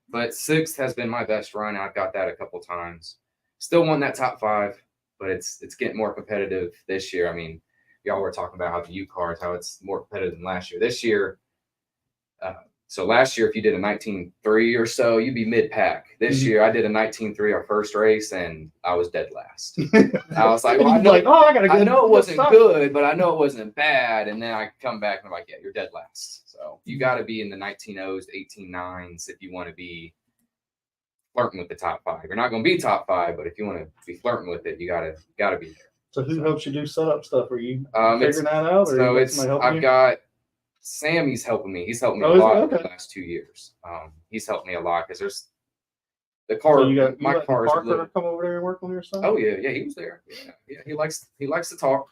But sixth has been my best run. I've got that a couple times. Still won that top five, but it's getting more competitive this year. I mean, y'all were talking about how the UCARs, how it's more competitive than last year. This year, so last year, if you did a 19.3 or so, you'd be mid-pack. This Mhm. year, I did a 19.3 our first race, and I was dead last. I was like, well, I He's know, like, oh, I got to I know it wasn't stop. good, but I know it wasn't bad. And then I come back and I'm like, yeah, you're dead last. So you got to be in the 19.0s, 18.9s if you want to be flirting with the top five. You're not going to be top five, but if you want to be flirting with it, you gotta be there. So who helps you do setup stuff? Are you It's figuring that out? Or so you got it's somebody helping I've you? got Sammy's helping me. He's helped me Oh, a is he? lot over Okay. the last 2 years. He's helped me a lot because there's the car. So you got my car is a Parker little. come over there and work on your stuff? Oh yeah, he was there. Yeah. He likes to talk.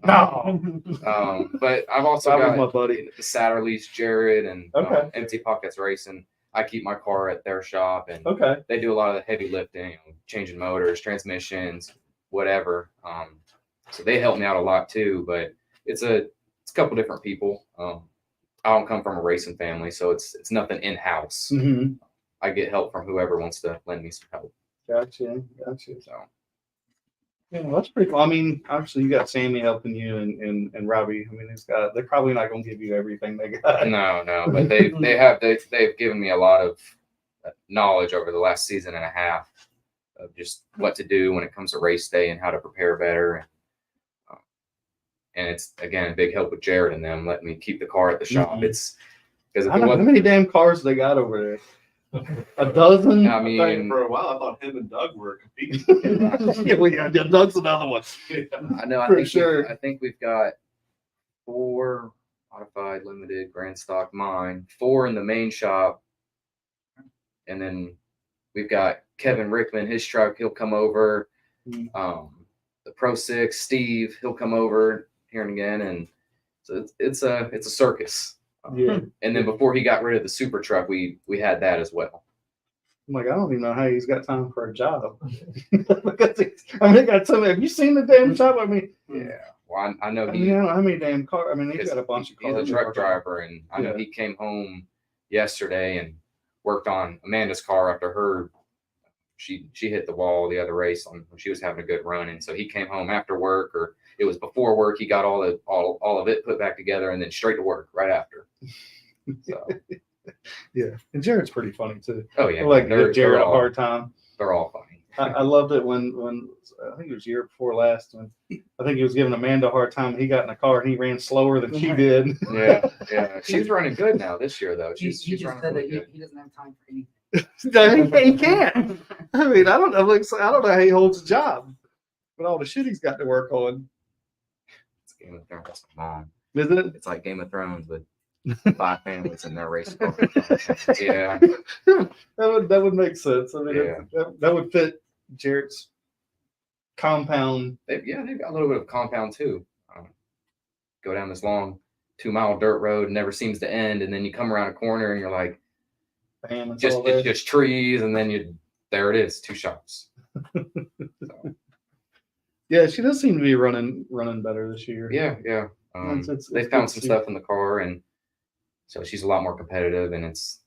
No. But I've also That was got my buddy. the Satterleys, Jared, and Okay. Empty Pockets Racing. I keep my car at their shop, and Okay. they do a lot of the heavy lifting, changing motors, transmissions, whatever. So they help me out a lot too. But it's a couple different people. I don't come from a racing family, so it's nothing in house. Mm-hmm. I get help from whoever wants to lend me some help. Gotcha. So Yeah, well, that's pretty cool. I mean, obviously you got Sammy helping you and Robbie. I mean, they're probably not going to give you everything they got. no, but they've given me a lot of knowledge over the last season and a half of just what to do when it comes to race day and how to prepare better. And it's again a big help with Jared and them letting me keep the car at the shop. Mhm. It's because if I it don't know how wasn't, many damn cars they got over there. A dozen? I I mean, thought for a while, I thought him and Doug were competing. yeah, Doug's another one. I know. For sure. I think we've got 4 modified, limited, grand stock, mine, 4 in the main shop, and then we've got Kevin Rickman, his truck. He'll come over. The Pro 6, Steve, he'll come over here and again, and so it's a circus. Yeah. And then before he got rid of the super truck, we had that as well. I'm like, I don't even know how he's got time for a job. Because they got so many. Have you seen the damn shop? I mean, Yeah. Well, I know I he. don't know how many damn cars. I mean, he's got a bunch of He's cars. a truck driver, and I know Yeah. he came home yesterday and worked on Amanda's car after her. She hit the wall the other race when she was having a good run, and so he came home after work, or it was before work. He got all of it put back together, and then straight to work right after. So, Yeah, and Jared's pretty funny too. oh I yeah, like to they're, give Jared they're a all, hard time. they're all funny. I loved it when I think it was the year before last when I think he was giving Amanda a hard time. He got in the car and he ran slower than she did. Yeah. She's running good now this year though. He She's just running said really that good. he doesn't have time for anything. He can't. I mean, I don't know. Like, I don't know how he holds a job with all the shit he's got to work on. It's Game of Thrones. Mom. Is it? It's like Game of Thrones with 5 families in their race car. Yeah. That would make sense. I mean, Yeah. that would fit Jared's compound. They've got a little bit of compound too. Go down this long 2-mile dirt road, never seems to end, and then you come around a corner and you're like, Bam, it's just all there. it's just trees, and then there it is, 2 shops. So, Yeah, she does seem to be running better this year. yeah. They It's found good some to stuff in the car, and so she's a lot more competitive, and it's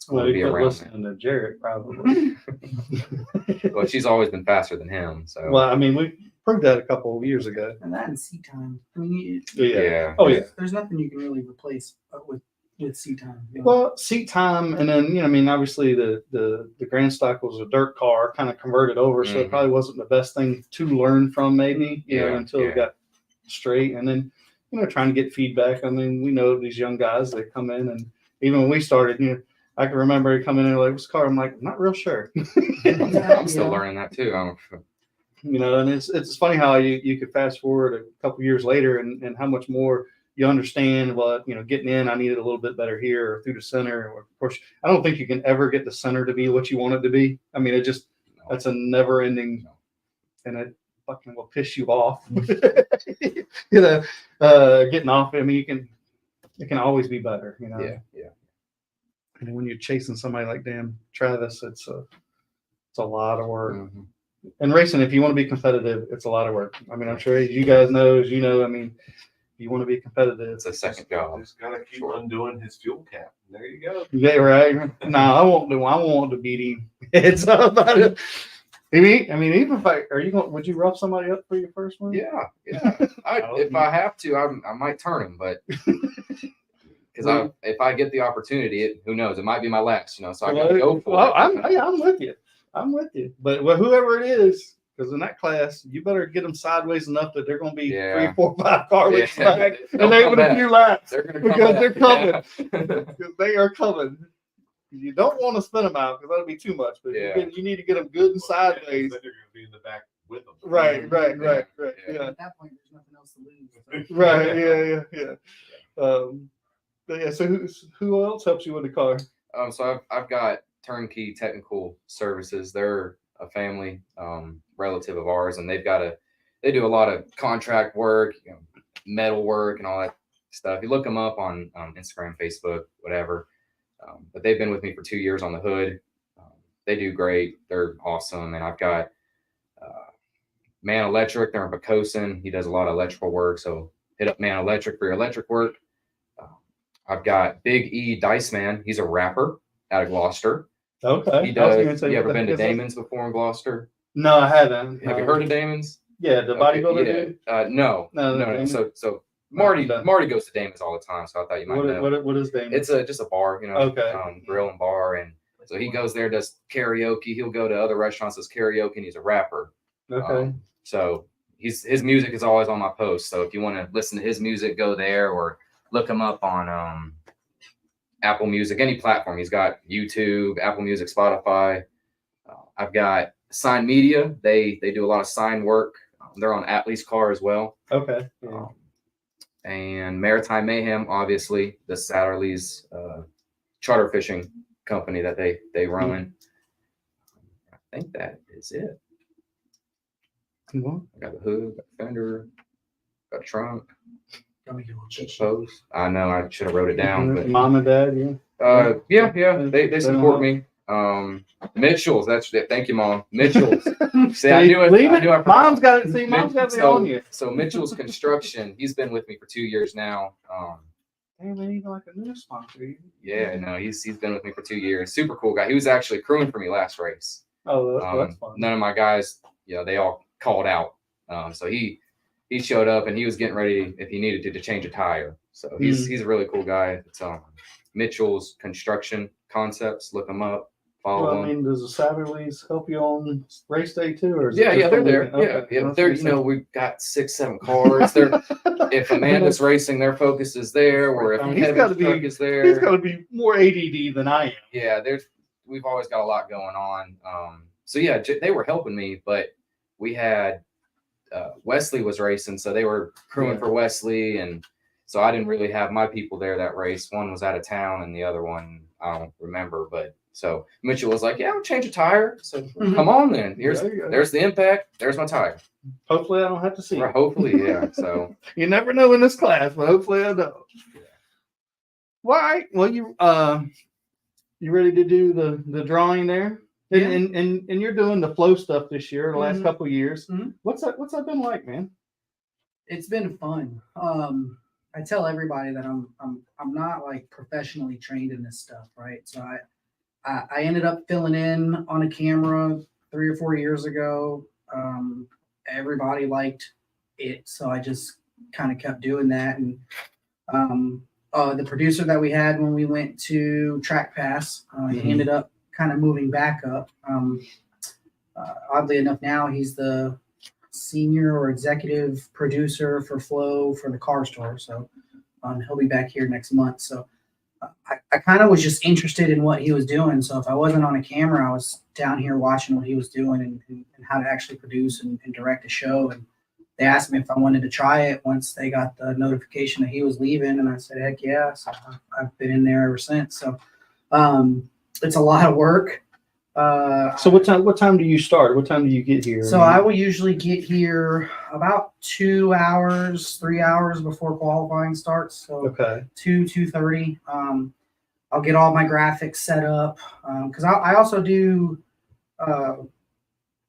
cool Well, to be you quit around. listening to Jarrett, probably. Well, she's always been faster than him, so Well, I mean, we proved that a couple of years ago. And that and seat time. I mean, yeah. Oh yeah. there's nothing you can really replace with seat time. You know? Well, seat time, and then I mean, obviously the Grand Stock was a dirt car, kind of converted over, so it Mhm. probably wasn't the best thing to learn from, maybe, Yeah, until yeah. it got straight, and then trying to get feedback. I mean, we know these young guys that come in, and even when we started, I can remember coming in like, "What's the car?" I'm like, "I'm not real sure." I'm still learning that too. And it's funny how you could fast forward a couple years later, and how much more you understand what, getting in, I needed a little bit better here or through the center. Or of course, I don't think you can ever get the center to be what you want it to be. I mean, that's a never ending, and it fucking will piss you off. Getting off. I mean, it can always be better, Yeah. And when you're chasing somebody like damn Travis, it's a lot of work. Mhm. And racing, if you want to be competitive, it's a lot of work. I mean, I'm sure you guys know, I mean, if you want to be competitive, It's a second job. Just gotta keep undoing his fuel cap. There you go. yeah, right. No, I won't to beat him. It's not about it. I mean, even if would you rough somebody up for your first one? Yeah. If I have to, I might turn him, but because if I get the opportunity, who knows? It might be my last, so I gotta go for it. I'm with you. But whoever it is, because in that class, you better get them sideways enough that they're going to be 3, 4, 5 car lengths back, and they with a few laps. They're gonna Because they're coming. Yeah. Because they are coming. You don't want to spin them out because that'll be too much. But you need to get them good and sideways. Then you're gonna be in the back with them. Right. Yeah. Yeah. At that point, there's nothing else to lose. So. Right. Yeah. But yeah. So who else helps you with the car? So I've got Turnkey Technical Services. They're a family relative of ours, and they do a lot of contract work, metal work, and all that stuff. You look them up on Instagram, Facebook, whatever. But they've been with me for 2 years on the hood. They do great. They're awesome. And I've got Man Electric. They're in Pocosin. He does a lot of electrical work. So hit up Man Electric for your electric work. I've got Big E Dice Man. He's a rapper out of Gloucester. Okay. He does. You ever been to Damon's before in Gloucester? No, I haven't. Have you heard of Damon's? Yeah, the bodybuilder dude. No. Damon's. So Marty goes to Damon's all the time. So I thought you might know. What is Damon's? It's just a bar, Okay. Grill and bar, and so he goes there, does karaoke. He'll go to other restaurants, does karaoke, and he's a rapper. Okay. So his music is always on my post. So if you want to listen to his music, go there or look him up on Apple Music, any platform. He's got YouTube, Apple Music, Spotify. I've got Sign Media. They do a lot of sign work. They're on Atlee's car as well. Okay. Yeah. And Maritime Mayhem, obviously, the Satterlee's charter fishing company that they run. I think that is it. Well, I got the hood, got the fender, got a trunk, Got me a little cheat sheet. post. I know I should have wrote it down, but mom and dad, they support me. Mitchell's, that's it. Thank you, Mom. Mitchell's. See, I knew it. Leave I knew I it. Mom's got it. See, mom's got to be on you. So Mitchell's Construction, he's been with me for 2 years now. Hey, man, you like a new sponsor. Yeah, no, he's been with me for 2 years. Super cool guy. He was actually crewing for me last race. Oh, that's fun. None of my guys, they all called out. So he showed up and he was getting ready if he needed to change a tire. So he's a really cool guy. It's Mitchell's Construction Concepts. Look him up. Follow Well, I him. mean, does the Satterlees help you on race day too, or is it Yeah, just they're on there. weekend? Okay. Yeah. They're we've got 6-7 cars. They're if Amanda's racing, their focus is there, or if I mean, he's gotta Kevin's truck be- is there. He's got to be more ADD than I am. Yeah, we've always got a lot going on. So yeah, they were helping me, but we had Wesley was racing, so they were crewing for Wesley, and so I didn't really have my people there that race. One was out of town, and the other one I don't remember, but So Mitchell was like, "Yeah, I'll change a tire." So Mhm. come on then. There you go. There's the impact. There's my tire. Hopefully, I don't have to see. Right, it. hopefully, yeah. So You never know in this class, but hopefully I don't. Well, all right. Well, you ready to do the drawing there? And, Yeah. and you're doing the flow stuff this year, the last Mhm. couple of years. Mhm. What's that been like, man? It's been fun. I tell everybody that I'm not like professionally trained in this stuff, right? So I ended up filling in on a camera 3 or 4 years ago. Everybody liked it, so I just kind of kept doing that. And the producer that we had when we went to Track Pass, he ended up kind of moving back up. Oddly enough, now he's the senior or executive producer for Flow for the car store. So he'll be back here next month. So I kind of was just interested in what he was doing. So if I wasn't on a camera, I was down here watching what he was doing and how to actually produce and direct a show. And they asked me if I wanted to try it once they got the notification that he was leaving. And I said, heck yeah. So I've been in there ever since. So it's a lot of work. So what time do you start? What time do you get here? So I will usually get here about 2 hours, 3 hours before qualifying starts. So Okay. 2:30. I'll get all my graphics set up because I also do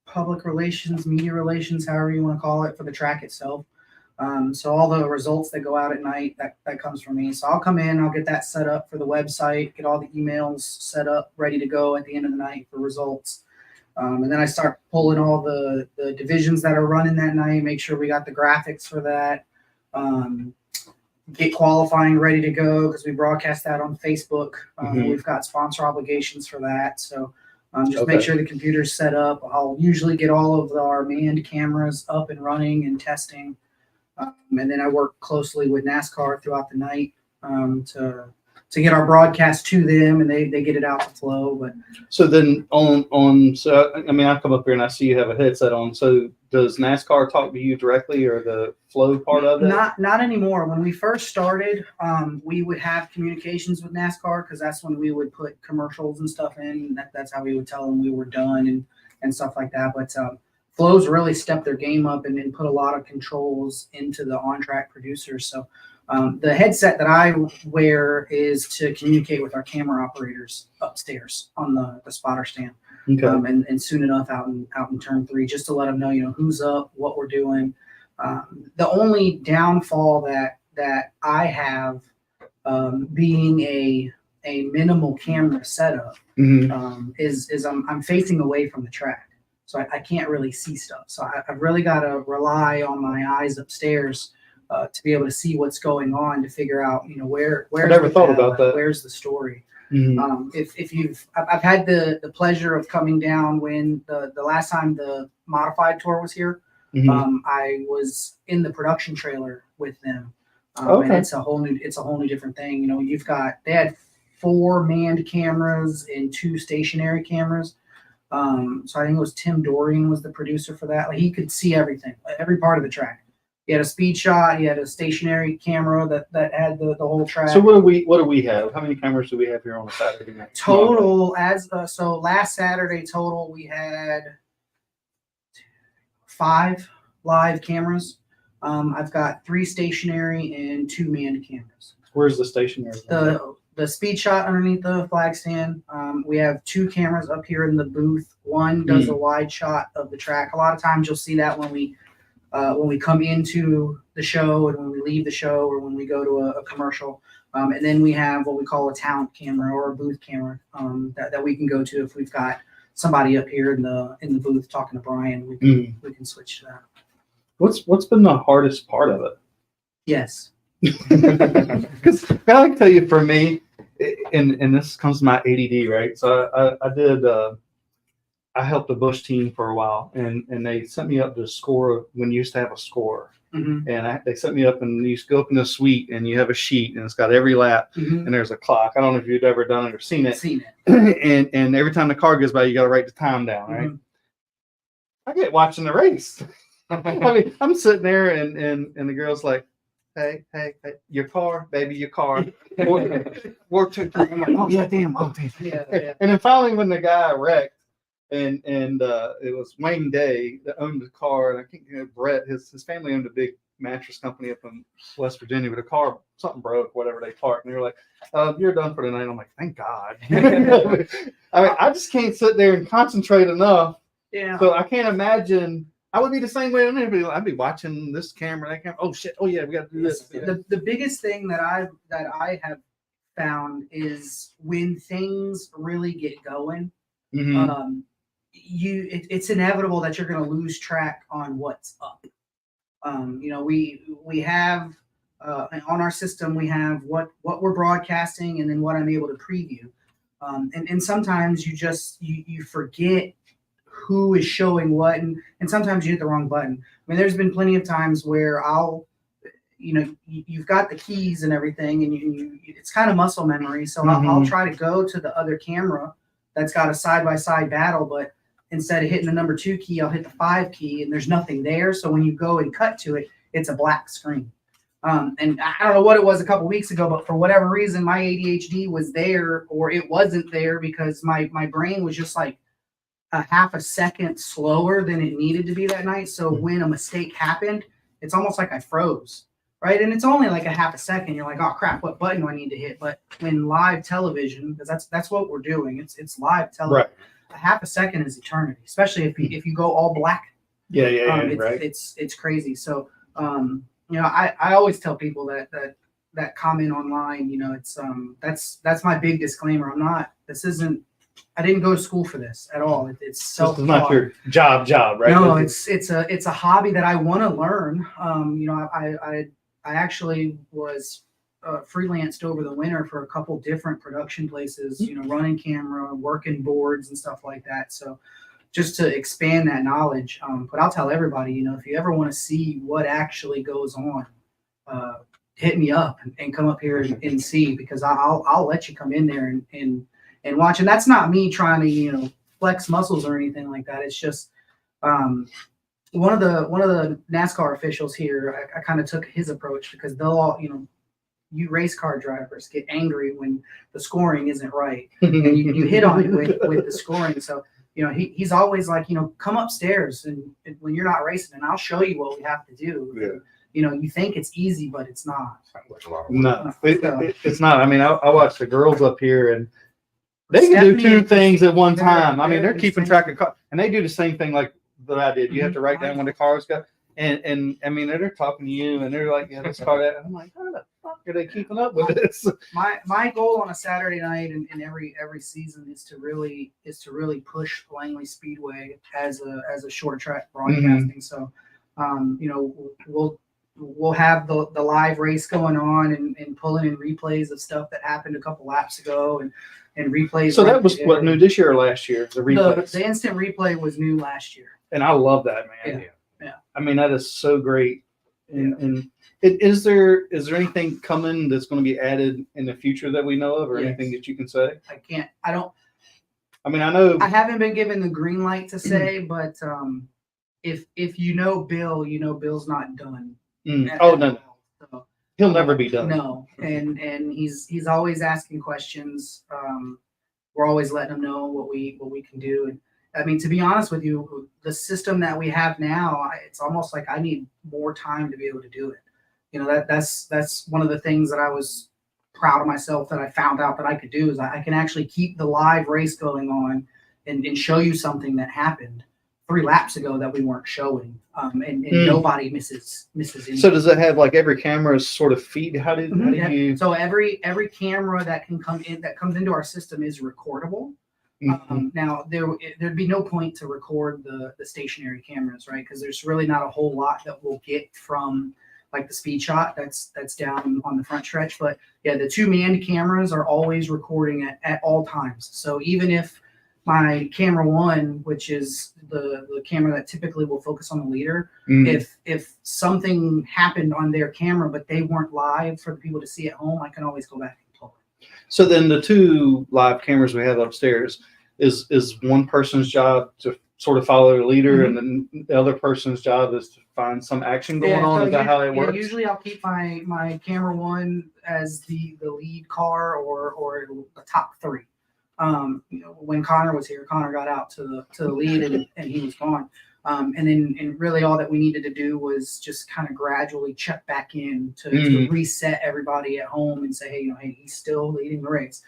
public relations, media relations, however you want to call it, for the track itself. So all the results that go out at night, that comes from me. So I'll come in, I'll get that set up for the website, get all the emails set up, ready to go at the end of the night for results. And then I start pulling all the divisions that are running that night, make sure we got the graphics for that. Get qualifying ready to go because we broadcast that on Facebook. We've got sponsor obligations for that. So just make sure the computer's set up. I'll usually get all of our manned cameras up and running and testing. And then I work closely with NASCAR throughout the night to get our broadcast to them, and they get it out to Flow. But so then so I mean, I come up here and I see you have a headset on. So does NASCAR talk to you directly, or the Flow part of it? Not anymore. When we first started, we would have communications with NASCAR because that's when we would put commercials and stuff in. That's how we would tell them we were done and stuff like that. But Flow's really stepped their game up and put a lot of controls into the on-track producers. So the headset that I wear is to communicate with our camera operators upstairs on the spotter stand. Okay. And soon enough out in turn 3, just to let them know, who's up, what we're doing. The only downfall that I have being a minimal camera setup is I'm facing away from the track. So I can't really see stuff. So I've really got to rely on my eyes upstairs to be able to see what's going on, to figure out, where's I never thought about that. Where's the story? I've had the pleasure of coming down when the last time the modified tour was here. I was in the production trailer with them. And it's a whole new different thing. They had 4 manned cameras and 2 stationary cameras. So I think it was Tim Dorian was the producer for that. Like, he could see everything, every part of the track. He had a speed shot. He had a stationary camera that had the whole track. So what do we have? How many cameras do we have here on a Saturday night? Total so last Saturday total we had 5 live cameras. I've got 3 stationary and 2 manned cameras. Where's the stationary? The speed shot underneath the flag stand. We have 2 cameras up here in the booth. One does a wide shot of the track. A lot of times you'll see that when we come into the show and when we leave the show or when we go to a commercial. And then we have what we call a talent camera or a booth camera that we can go to if we've got somebody up here in the booth talking to Brian. We can switch to that. What's been the hardest part of it? Yes. Because I can tell you, for me, and this comes to my ADD, right? So I helped the Bush team for a while, and they sent me up to score when you used to have a score. And they set me up, and you go up in the suite, and you have a sheet, and it's got every lap, and there's a clock. I don't know if you've ever done it or seen it. And every time the car goes by, you got to write the time down, right? I get watching the race. I mean, I'm sitting there, and the girl's like, hey, your car, baby, your car. Work took through. I'm like, oh yeah, damn, Yeah, yeah. And then finally, when the guy wrecked, and it was Wayne Day that owned the car, and I think Brett, his family owned a big mattress company up in West Virginia, but the car something broke, whatever they parked, and they were like, "You're done for the night." I'm like, "Thank God." I mean, I just can't sit there and concentrate enough. Yeah. So I can't imagine. I would be the same way on everybody. I'd be watching this camera, that camera. Oh shit! Oh yeah, we got to do this. The biggest thing that I have found is when things really get going, Mhm. it's inevitable that you're going to lose track on what's up. We have on our system, we have what we're broadcasting and then what I'm able to preview. And sometimes you forget who is showing what, and sometimes you hit the wrong button. I mean, there's been plenty of times where you've got the keys and everything, and it's kind of muscle memory. So I'll try to go to the other camera that's got a side-by-side battle, but instead of hitting the number 2 key, I'll hit the 5 key, and there's nothing there. So when you go and cut to it, it's a black screen. And I don't know what it was a couple weeks ago, but for whatever reason, my ADHD was there, or it wasn't there because my brain was just like a half a second slower than it needed to be that night. So when a mistake happened, it's almost like I froze, right? And it's only like a half a second. You're like, oh crap, what button do I need to hit? But when live television, because that's what we're doing, it's live television. Right. A half a second is eternity, especially if you go all black. Right. It's crazy. So I always tell people that comment online, it's that's my big disclaimer. I didn't go to school for this at all. It's self-taught. This is not your job, right? No, it's a hobby that I want to learn. I actually was freelanced over the winter for a couple different production places, running camera, working boards and stuff like that. So just to expand that knowledge. But I'll tell everybody, if you ever want to see what actually goes on, hit me up and come up here and see, because I'll let you come in there and watch. And that's not me trying to, flex muscles or anything like that. It's just one of the NASCAR officials here, I kind of took his approach, because they'll all, you race car drivers get angry when the scoring isn't right, and you hit on it with the scoring. So he's always like, come upstairs and when you're not racing, and I'll show you what we have to do. Yeah. You think it's easy, but it's not. No, it's not. I mean, I watch the girls up here, and they can do 2 things at one time. I mean, they're keeping track of cars, and they do the same thing like that I did. You have to write down when the cars go, and I mean, they're talking to you, and they're like, yeah, this car, that. And I'm like, how the fuck are they keeping up with this? My goal on a Saturday night and every season is to really push Langley Speedway as a short track broadcasting. So, we'll have the live race going on and pulling in replays of stuff that happened a couple laps ago and replays. So that was what, new this year or last year? The replays. The instant replay was new last year. And I love that, man. Yeah. I mean, that is so great. And is there anything coming that's going to be added in the future that we know of, or anything that you can say? I don't. I mean, I know I haven't been given the green light to say, but if Bill, Bill's not done. Oh no, so, he'll never be done. No, and he's always asking questions. We're always letting him know what we can do. And I mean, to be honest with you, the system that we have now, it's almost like I need more time to be able to do it. That's one of the things that I was proud of myself that I found out that I could do, is I can actually keep the live race going on and show you something that happened 3 laps ago that we weren't showing, and nobody misses anything. So does it have like every camera's sort of feed? How do you? So every camera that comes into our system is recordable. Now there'd be no point to record the stationary cameras, right? Because there's really not a whole lot that we'll get from like the speed shot that's down on the front stretch. But yeah, the 2 manned cameras are always recording at all times. So even if my camera 1, which is the camera that typically will focus on the leader, if something happened on their camera but they weren't live for the people to see at home, I can always go back and pull it. So then the 2 live cameras we have upstairs is one person's job to sort of follow the leader, and then the other person's job is to find some action going on. so Is that how it yeah, works? usually I'll keep my camera one as the lead car or the top three. When Connor was here, Connor got out to the lead and he was gone. And really all that we needed to do was just kind of gradually check back in to reset everybody at home and say, hey, he's still leading the race.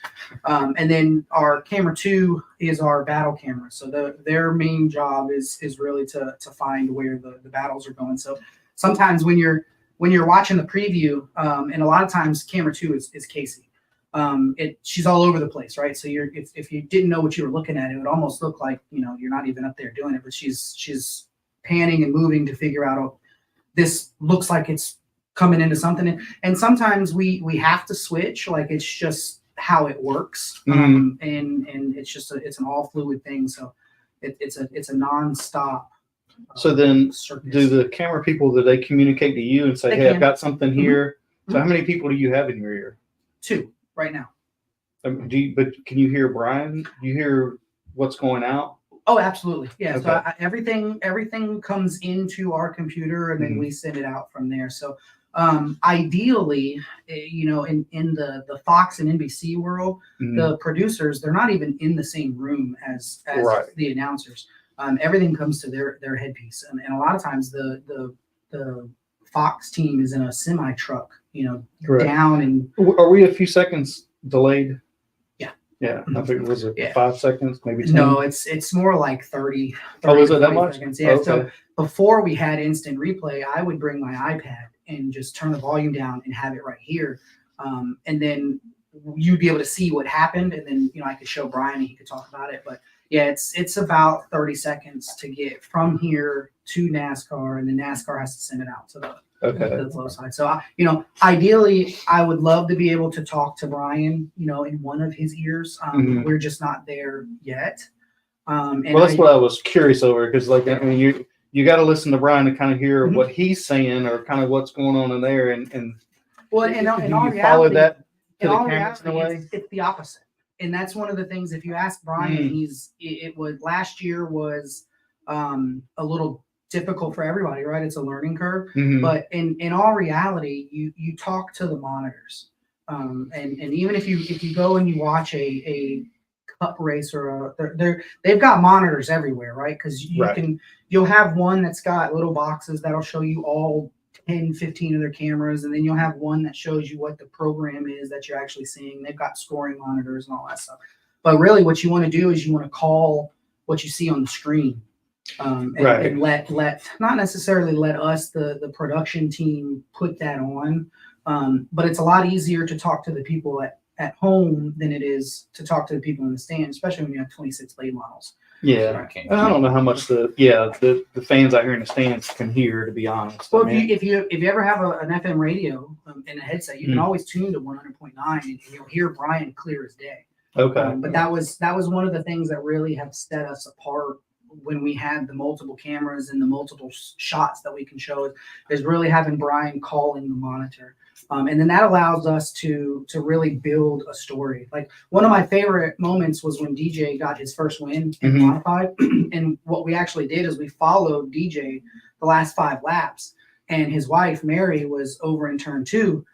And then our camera 2 is our battle camera. So their main job is really to find where the battles are going. So sometimes when you're watching the preview, and a lot of times camera 2 is Casey. She's all over the place, right? So if you didn't know what you were looking at, it would almost look like you're not even up there doing it, but she's panning and moving to figure out, oh, this looks like it's coming into something. And sometimes we have to switch, like it's just how it works. And it's an all fluid thing, so it's a non-stop. So then circus. do the camera people, do they communicate to you and say, They hey, can. I've got something here? So how many people do you have in your ear? 2 right now. But can you hear Brian? You hear what's going out? Oh, absolutely. Yeah. Okay. So everything comes into our computer and then we send it out from there. So ideally, in the Fox and NBC world, the producers, they're not even in the same room as Right. the announcers. Everything comes to their headpiece. And a lot of times the Fox team is in a semi truck, Correct. down and Are we a few seconds delayed? Yeah. I think it was Yeah. 5 seconds, maybe 10. no, it's more like 30. Oh, is it that 40 much? seconds. Yeah. Okay. So before we had instant replay, I would bring my iPad and just turn the volume down and have it right here. And then you'd be able to see what happened. And then, I could show Brian and he could talk about it. But yeah, it's about 30 seconds to get from here to NASCAR, and then NASCAR has to send it out to the flow side. So, ideally, I would love to be able to talk to Brian, in one of his ears. We're just not there yet. And Well, that's what I was curious over, because you got to listen to Brian to kind of hear what he's saying or kind of what's going on in there, and well, in all do you follow reality, that to in the all cameras in a reality, way? it's the opposite. And that's one of the things, if you ask Brian, it was last year was a little difficult for everybody, right? It's a learning curve. But in all reality, you talk to the monitors. And even if you go and you watch a cup race or they've got monitors everywhere, right? Because you'll have one that's got little boxes that'll show you all 10, 15 of their cameras, and then you'll have one that shows you what the program is that you're actually seeing. They've got scoring monitors and all that stuff. But really what you want to do is you want to call what you see on the screen. And let not necessarily let us, the production team, put that on. But it's a lot easier to talk to the people at home than it is to talk to the people in the stand, especially when you have 26 late models. Yeah, and I don't know how much the fans out here in the stands can hear, to be honest. Well, if you ever have an FM radio and a headset, you can always tune to 100.9 and you'll hear Brian clear as day. Okay. But that was one of the things that really have set us apart when we had the multiple cameras and the multiple shots that we can show, is really having Brian calling the monitor. And then that allows us to really build a story. Like one of my favorite moments was when DJ got his first win in modified. And what we actually did is we followed DJ the last 5 laps, and his wife Mary was over in turn 2,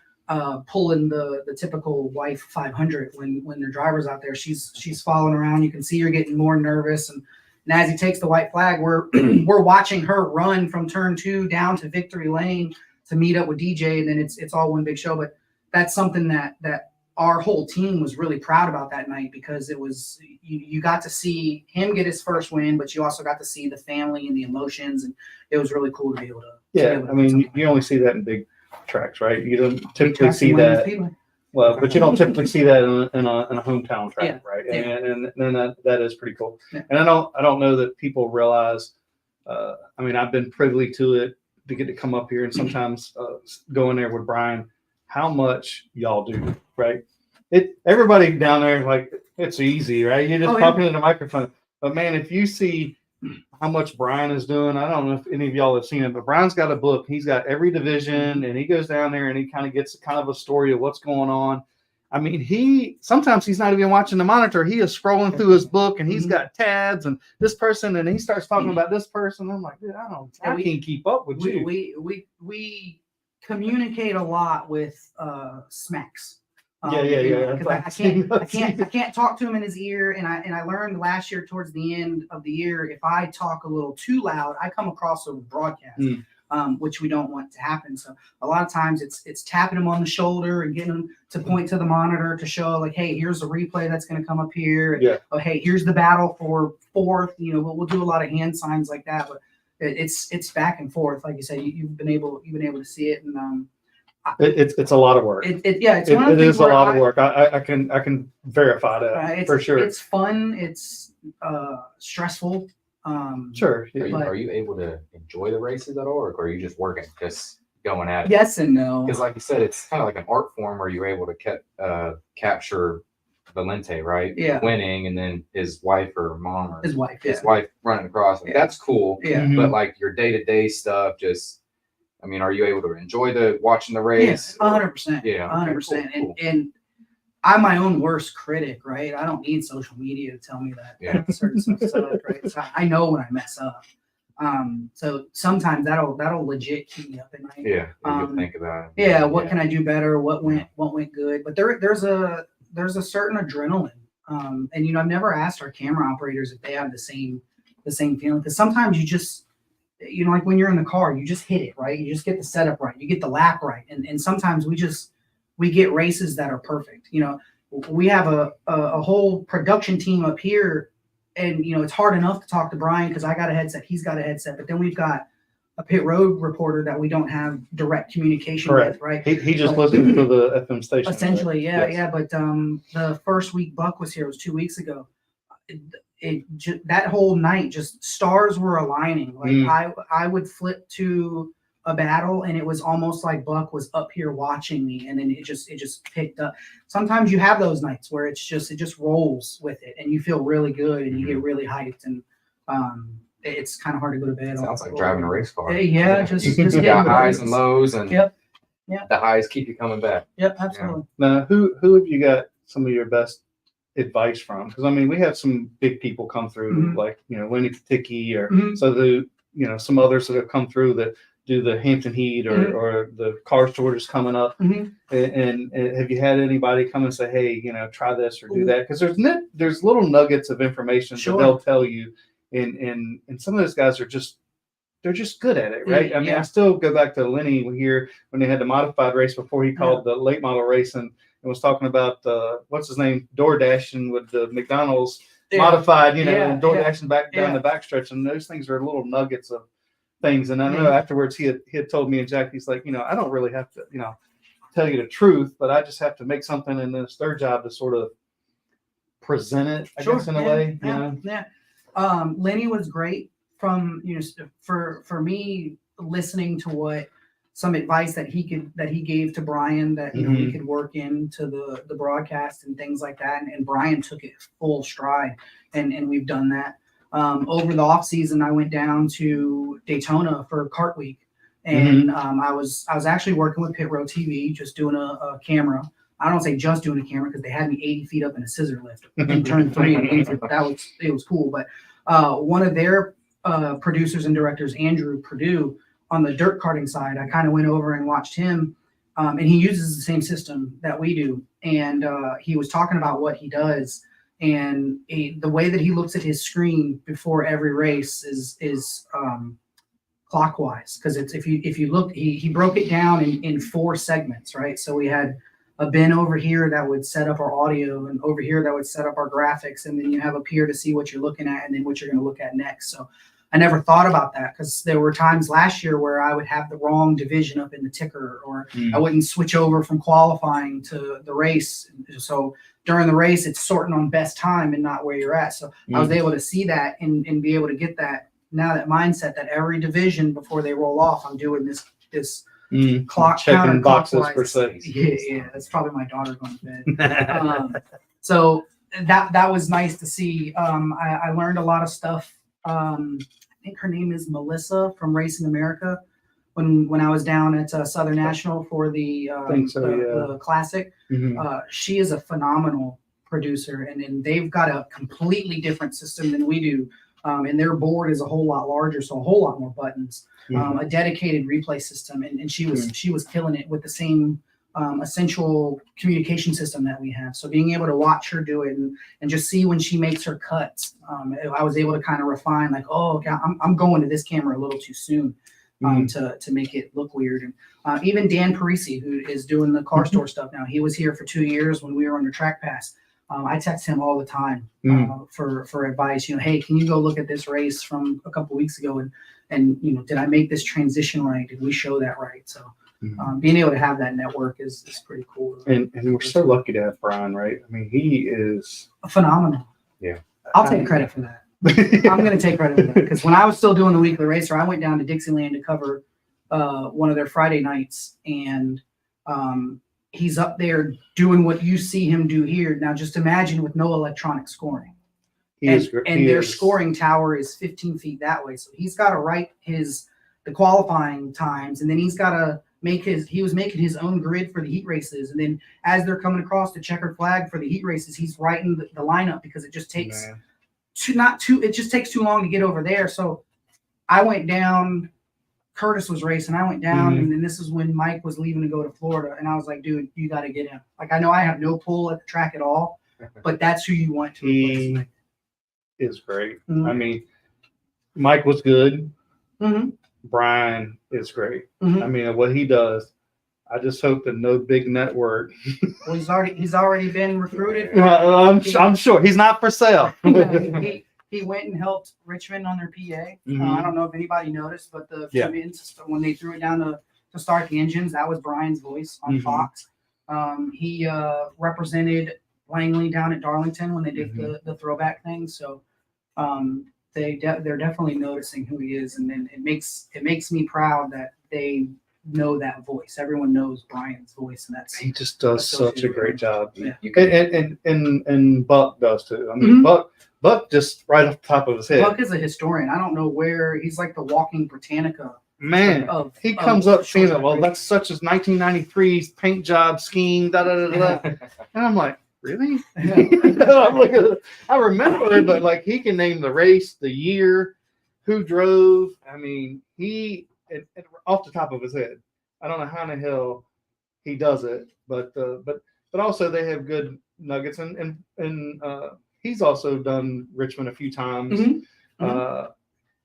pulling the typical wife 500 when their driver's out there. She's following around. You can see her getting more nervous, and as he takes the white flag, we're watching her run from turn 2 down to victory lane to meet up with DJ, and then it's all one big show. But that's something that our whole team was really proud about that night, because it was you got to see him get his first win, but you also got to see the family and the emotions, and it was really cool to be able to. Yeah, I mean, you only see that in big tracks, right? You don't typically see that. Well, but you don't typically see that in a hometown track, right? And then that is pretty cool. Yeah. And I don't know that people realize. I mean, I've been privy to it, to get to come up here and sometimes go in there with Brian, how much y'all do, right? Everybody down there, like, it's easy, right? You're just talking in the microphone. But man, if you see how much Brian is doing, I don't know if any of y'all have seen it, but Brian's got a book. He's got every division, and he goes down there and he kind of gets kind of a story of what's going on. I mean, sometimes he's not even watching the monitor. He is scrolling through his book and he's got tabs and this person, and he starts talking about this person. I'm like, dude, I can't keep up with you. We communicate a lot with smacks. Yeah. 'Cause I can't talk to him in his ear, and I learned last year towards the end of the year, if I talk a little too loud, I come across a broadcast. Which we don't want to happen. So a lot of times it's tapping him on the shoulder and getting him to point to the monitor to show like, hey, here's a replay that's going to come up here. Yeah. Oh, hey, here's the battle for fourth. We'll do a lot of hand signs like that, but it's back and forth. Like you said, you've been able to see it, and it's a lot of work. It's one of the it things is a lot of work. I can verify that for sure. It's fun. It's stressful. Sure. Are you able to enjoy the races at all, or are you just working, just going at it? Yes and no. Because like you said, it's kind of like an art form where you're able to capture Valente, right? Yeah. Winning, and then his wife or mom or His wife running across. Like, that's cool. Yeah. But like your day-to-day stuff, are you able to enjoy watching the race? 100%. Yeah. 100%. Cool. And I'm my own worst critic, right? I don't need social media to tell me that certain stuff sucks, right? So I know when I mess up. So sometimes that'll legit keep me up at night. Yeah. You think about it. Yeah. What can I do better? What went good? But there's a certain adrenaline. And I've never asked our camera operators if they have the same feeling, because sometimes you just, like when you're in the car, you just hit it right. You just get the setup right. You get the lap right. And sometimes we get races that are perfect. We have a whole production team up here, and it's hard enough to talk to Brian because I got a headset, he's got a headset, but then we've got a pit road reporter that we don't have direct communication with, right? He just listens to the FM station. Essentially, right? yeah. But the first week Buck was here, it was 2 weeks ago. That whole night, just stars were aligning. Like I would flip to a battle, and it was almost like Buck was up here watching me, and then it just picked up. Sometimes you have those nights where it just rolls with it, and you feel really good, and you get really hyped, and it's kind of hard to go to bed. Sounds like driving a race car. Yeah, just you got highs and lows, and Yep. the highs keep you coming back. Yep, absolutely. Now, who have you got some of your best advice from? Because we have some big people come through, like Lenny Paticki, or some others that have come through that do the Hampton Heat or the car shortage coming up. And have you had anybody come and say, hey, try this or do that? Because there's little nuggets of information that they'll tell you, and some of those guys they're just good at it, right? I still go back to Lenny here when they had the modified race before he called the late model race and was talking about what's his name, door dashing with the McDonald's modified, door dashing back down the backstretch, and those things are little nuggets of things. And I know afterwards he had told me and Jack, he's like, I don't really have to, tell you the truth, but I just have to make something, and then it's their job to sort of present it, I guess, in a way. Lenny was great from for me, listening to what some advice that he gave to Brian that we could work into the broadcast and things like that, and Brian took it full stride, and we've done that. Over the off season, I went down to Daytona for Kart Week, and I was actually working with Pit Row TV, just doing a camera. I don't say just doing a camera because they had me 80 feet up in a scissor lift in turn 3, and it was cool. But one of their producers and directors, Andrew Purdue, on the dirt karting side, I kind of went over and watched him, and he uses the same system that we do, and he was talking about what he does. And the way that he looks at his screen before every race is clockwise, because it's if you look, he broke it down in 4 segments, right? So we had a bin over here that would set up our audio, and over here that would set up our graphics, and then you have up here to see what you're looking at and then what you're going to look at next. So I never thought about that, because there were times last year where I would have the wrong division up in the ticker, or I wouldn't switch over from qualifying to the race. So during the race, it's sorting on best time and not where you're at. So I was able to see that and be able to get that mindset that every division before they roll off, I'm doing this clock checking boxes clockwise. per se. Yeah, that's probably my daughter going to bed. So that was nice to see. I learned a lot of stuff. I think her name is Melissa from Racing America. when I was down at Southern National for the Think so, yeah. the classic. She is a phenomenal producer, and they've got a completely different system than we do. And their board is a whole lot larger, so a whole lot more buttons. A dedicated replay system, and she was killing it with the same essential communication system that we have. So being able to watch her do it and just see when she makes her cuts, I was able to kind of refine, like, oh, okay, I'm going to this camera a little too soon to make it look weird. And even Dan Parisi, who is doing the car store stuff now, he was here for 2 years when we were under Track Pass. I text him all the time for advice. You know, hey, can you go look at this race from a couple weeks ago and you know, did I make this transition right? Did we show that right? So being able to have that network is pretty cool. And we're so lucky to have Brian, right? I mean, he is Phenomenal. Yeah. I'll take credit for that. I'm going to take credit for that because when I was still doing the weekly racer, I went down to Dixieland to cover one of their Friday nights, and he's up there doing what you see him do here. Now, just imagine with no electronic scoring. Their scoring tower is 15 feet that way. So he's got to write the qualifying times, and then he's got to he was making his own grid for the heat races. And then as they're coming across the checkered flag for the heat races, he's writing the lineup because it just takes it just takes too long to get over there. So I went down, Curtis was racing, I went down, and then this is when Mike was leaving to go to Florida. And I was like, dude, you got to get him. Like, I know I have no pull at the track at all, but that's who you want to replace. He is great. I mean, Mike was good. Brian is great. I mean, what he does, I just hope that no big network. Well, he's already been recruited. I'm sure he's not for sale. He went and helped Richmond on their PA. I don't know if anybody noticed, but the when they threw it down to start the engines, that was Brian's voice on Fox. He represented Langley down at Darlington when they did the throwback thing. So they're definitely noticing who he is, and then it makes me proud that they know that voice. Everyone knows Brian's voice, and he just does such a great job. Yeah. And Buck does too. I mean, Buck just right off the top of his head. Buck is a historian. I don't know where he's like the walking Britannica. Man, he comes up saying, well, that's such as 1993's paint job skiing, and I'm like, really? I remember it, but like he can name the race, the year, who drove. I mean, off the top of his head. I don't know how in the hell he does it, but also they have good nuggets, and he's also done Richmond a few times.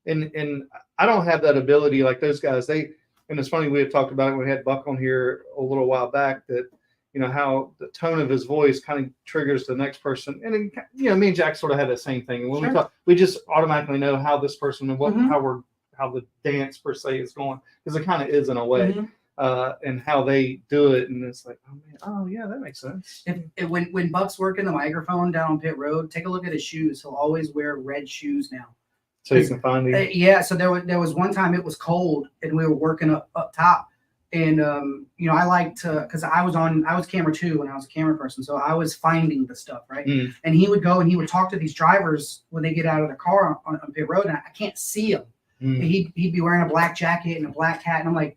And I don't have that ability like those guys. And it's funny, we had talked about it when we had Buck on here a little while back, that you know how the tone of his voice kind of triggers the next person. And then, you know, me and Jack sort of had the same thing. And when we talk, we just automatically know how this person and how the dance per se is going, because it kind of is in a way, and how they do it. And it's like, oh man, oh yeah, that makes sense. When Buck's working the microphone down on pit road, take a look at his shoes. He'll always wear red shoes now. So you can find these. Yeah. So there was one time it was cold and we were working up top. And, you know, I like to, because I was camera 2 when I was a camera person. So I was finding the stuff, right? And he would go and he would talk to these drivers when they get out of their car on pit road, and I can't see him. He'd be wearing a black jacket and a black hat. And I'm like,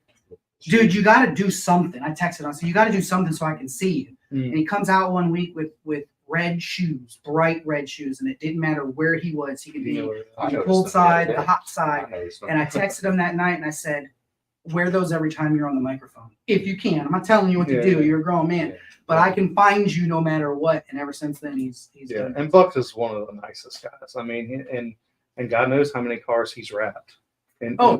dude, you got to do something. I texted him. I said, you got to do something so I can see you. And he comes out one week with red shoes, bright red shoes. And it didn't matter where he was. He could be on the cold side, the hot side. And I texted him that night and I said, wear those every time you're on the microphone, if you can. I'm not telling you what to do. You're a grown man, but I can find you no matter what. And ever since then, he's done it. And Buck is one of the nicest guys. I mean, and God knows how many cars he's wrapped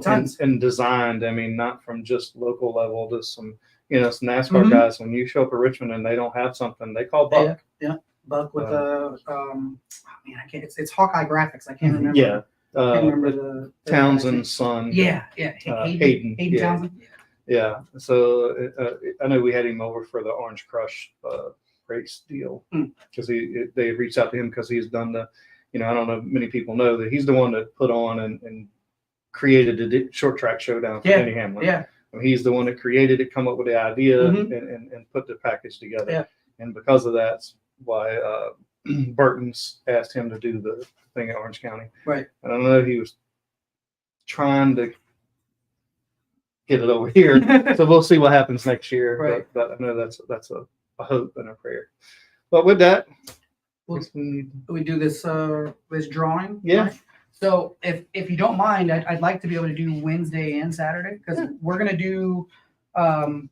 tons. And designed. I mean, not from just local level to some some NASCAR guys. When you show up at Richmond and they don't have something, they call Buck. Yeah. Buck with I can't. It's Hawkeye Graphics. I can't remember. Yeah. I can't remember the Townsend's son. Yeah. Hayden. Hayden Townsend. Yeah. So I know we had him over for the Orange Crush race deal because they reached out to him because he's done the, I don't know, many people know that he's the one that put on and created the short track showdown for Denny Hamlin. Yeah. And he's the one that created it, come up with the idea and put the package together. Yeah. And because of that's why Burton's asked him to do the thing at Orange County. Right. And I know he was trying to get it over here. So we'll see what happens next year. Right. But I know that's a hope and a prayer. But with that, Well, guess we need- we do this this drawing. Yeah. right? So if you don't mind, I'd like to be able to do Wednesday and Saturday because we're gonna do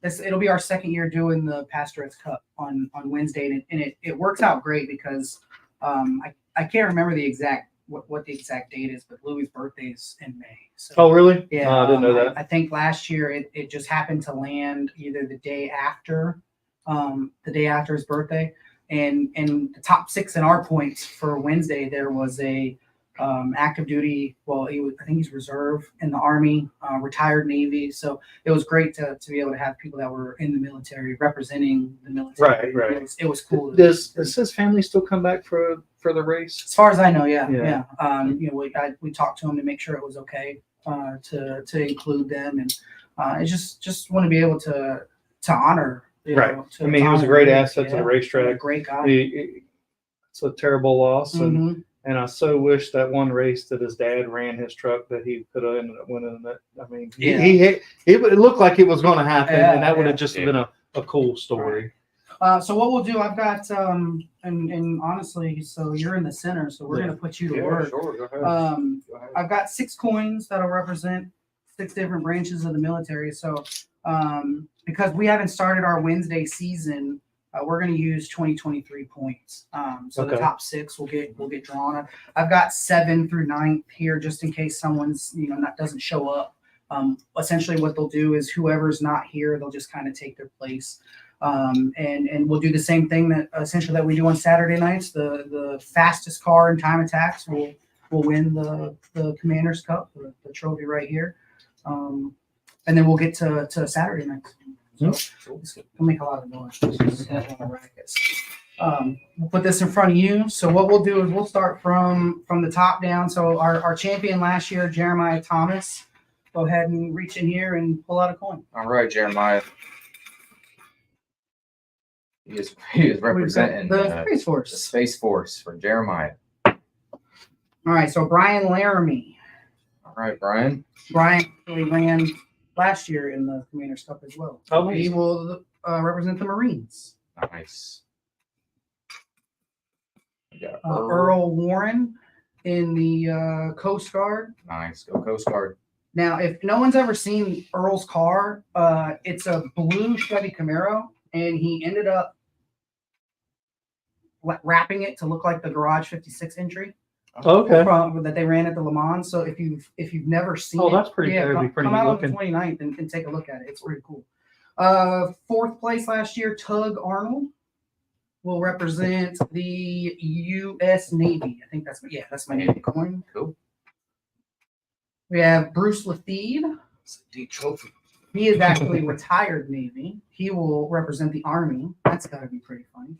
this. It'll be our second year doing the Pastorette's Cup on Wednesday, and it works out great because I can't remember the exact what the exact date is, but Louis' birthday is in May. So Oh, really? yeah, Oh, I didn't know that. I think last year it just happened to land either the day after his birthday. And the top 6 in our points for Wednesday, there was a active duty. Well, I think he's reserve in the Army, retired Navy. So it was great to be able to have people that were in the military representing the military. Right. It was cool. Does his family still come back for the race? As far as I know, yeah. We talked to him to make sure it was okay to include them, and I just want to be able to honor. Right. To I mean, he was a honor great him. asset to the Yeah, racetrack. great guy. It's a terrible loss, Mhm. and I so wish that one race that his dad ran his truck that he could have ended up winning that. I mean, Yeah. it looked like it was going to happen, Yeah, and that would yeah. have just been a cool story. So what we'll do, I've got and honestly, so you're in the center, so we're gonna put you to work. Sure. Go ahead. Go ahead. I've got 6 coins that'll represent 6 different branches of the military. So because we haven't started our Wednesday season, we're going to use 2023 points. So the Okay. top 6 will get drawn. I've got 7 through 9th here just in case someone's doesn't show up. Essentially, what they'll do is whoever's not here, they'll just kind of take their place. And we'll do the same thing that we do on Saturday nights. The fastest car in time attacks will win the Commander's Cup, the trophy right here. And then we'll get to Saturday night. So we'll make a lot of noise. We'll put this in front of you. So what we'll do is we'll start from the top down. So our champion last year, Jeremiah Thomas, go ahead and reach in here and pull out a coin. All right, Jeremiah. He is representing the Space the Force. Space Force for Jeremiah. All right, so Brian Laramie. All right, Brian. Brian really ran last year in the Commander's Cup as well. Oh, He nice. will represent the Marines. Nice. We got Earl Warren in the Coast Guard. Nice. Go Coast Guard. Now, if no one's ever seen Earl's car, it's a blue Chevy Camaro, and he ended up wrapping it to look like the Garage 56 entry Okay. that they ran at the Le Mans. So if you've never seen Oh, it, that's pretty. That'd be pretty come out good on the looking. 29th and take a look at it. It's pretty cool. 4th place last year, Tug Arnold will represent the U.S. Navy. I think that's my Navy coin. Cool. We have Bruce Lafede. It's a D trophy. He is actually retired Navy. He will represent the Army. That's got to be pretty funny.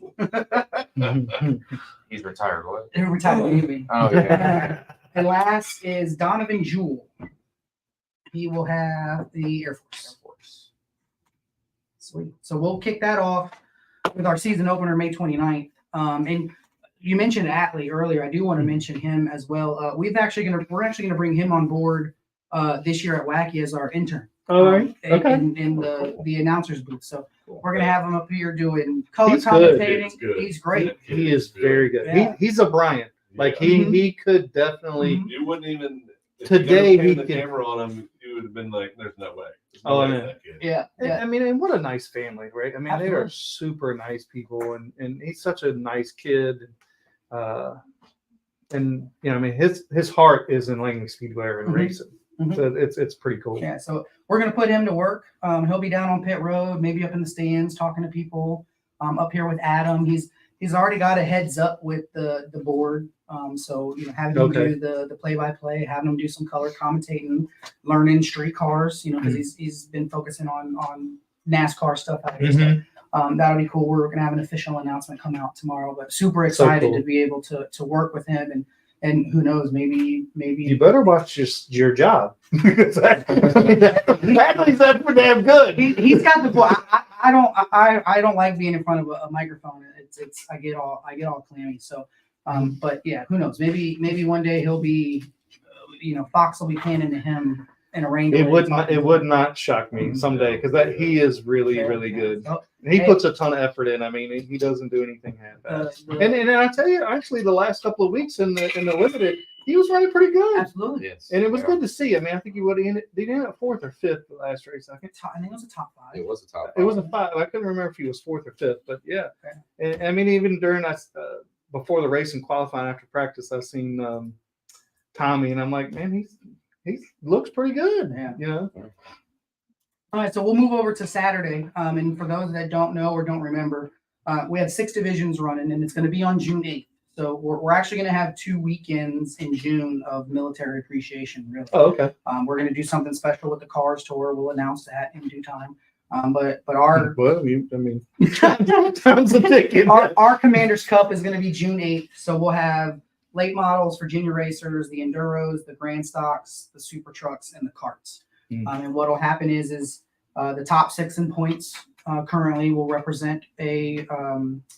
He's retired. What? Retired Navy. Oh, yeah. And last is Donovan Jewell. He will have the Air Force. Air Force. Sweet. So we'll kick that off with our season opener May 29th. And you mentioned Atlee earlier. I do want to mention him as well. We're actually gonna bring him on board this year at WACKEY as our intern. All right. Okay. In the announcers booth. So we're gonna have him up here doing color He's good. commentating. He's good. He's great. He is very good. Yeah. He's a Bryant. Like he could definitely. Mhm. You wouldn't even Today if you he the could- camera on him. You would have been like, "There's no way." There's no Oh, way I know. that kid. Yeah. I mean, and what a nice family, right? I mean, they are Absolutely. super nice people, and he's such a nice kid. And I mean, his heart is in Langley Speedway and Mhm. racing. Mhm. So it's pretty cool. Yeah, so we're gonna put him to work. He'll be down on pit road, maybe up in the stands talking to people. Up here with Adam, he's already got a heads up with the board. So having him Okay. do the play-by-play, having him do some color commentating, learning street cars. Because he's been focusing on NASCAR stuff out here. Mhm. So, that'll be cool. We're gonna have an official announcement come out tomorrow, but super excited cool. to be able to work with him and who knows, maybe You better watch your job. Because Atlee's that for damn good. he's got the I don't like being in front of a microphone. It's I get all clammy. So but yeah, who knows? Maybe one day he'll be Fox will be panning to him in a rain. It would not shock me someday because that he is really good. He puts a ton of effort in. I mean, he doesn't do anything half-assed. And I tell you, actually, the last couple of weeks in the limited, he was running pretty good. Absolutely. Yes. And it was good to see. I mean, I think he would have ended. Did he end up 4th or 5th the last race? I think I think it was a top 5. It was a top. it was a 5. I couldn't remember if he was 4th or 5th, but yeah. And I mean, even during that before the race and qualifying after practice, I seen Tommy, and I'm like, man, he looks pretty good. Yeah. You know. All right, so we'll move over to Saturday. And for those that don't know or don't remember, we have 6 divisions running, and it's going to be on June 8th. So we're actually going to have 2 weekends in June of military appreciation, really. Oh, okay. We're going to do something special with the Cars Tour. We'll announce that in due time. But our Well, I mean, time's a ticking. our Commander's Cup is going to be June 8th. So we'll have late models for junior racers, the Enduros, the Grand Stocks, the Super Trucks, and the Karts. And what will happen is the top 6 in points currently will represent a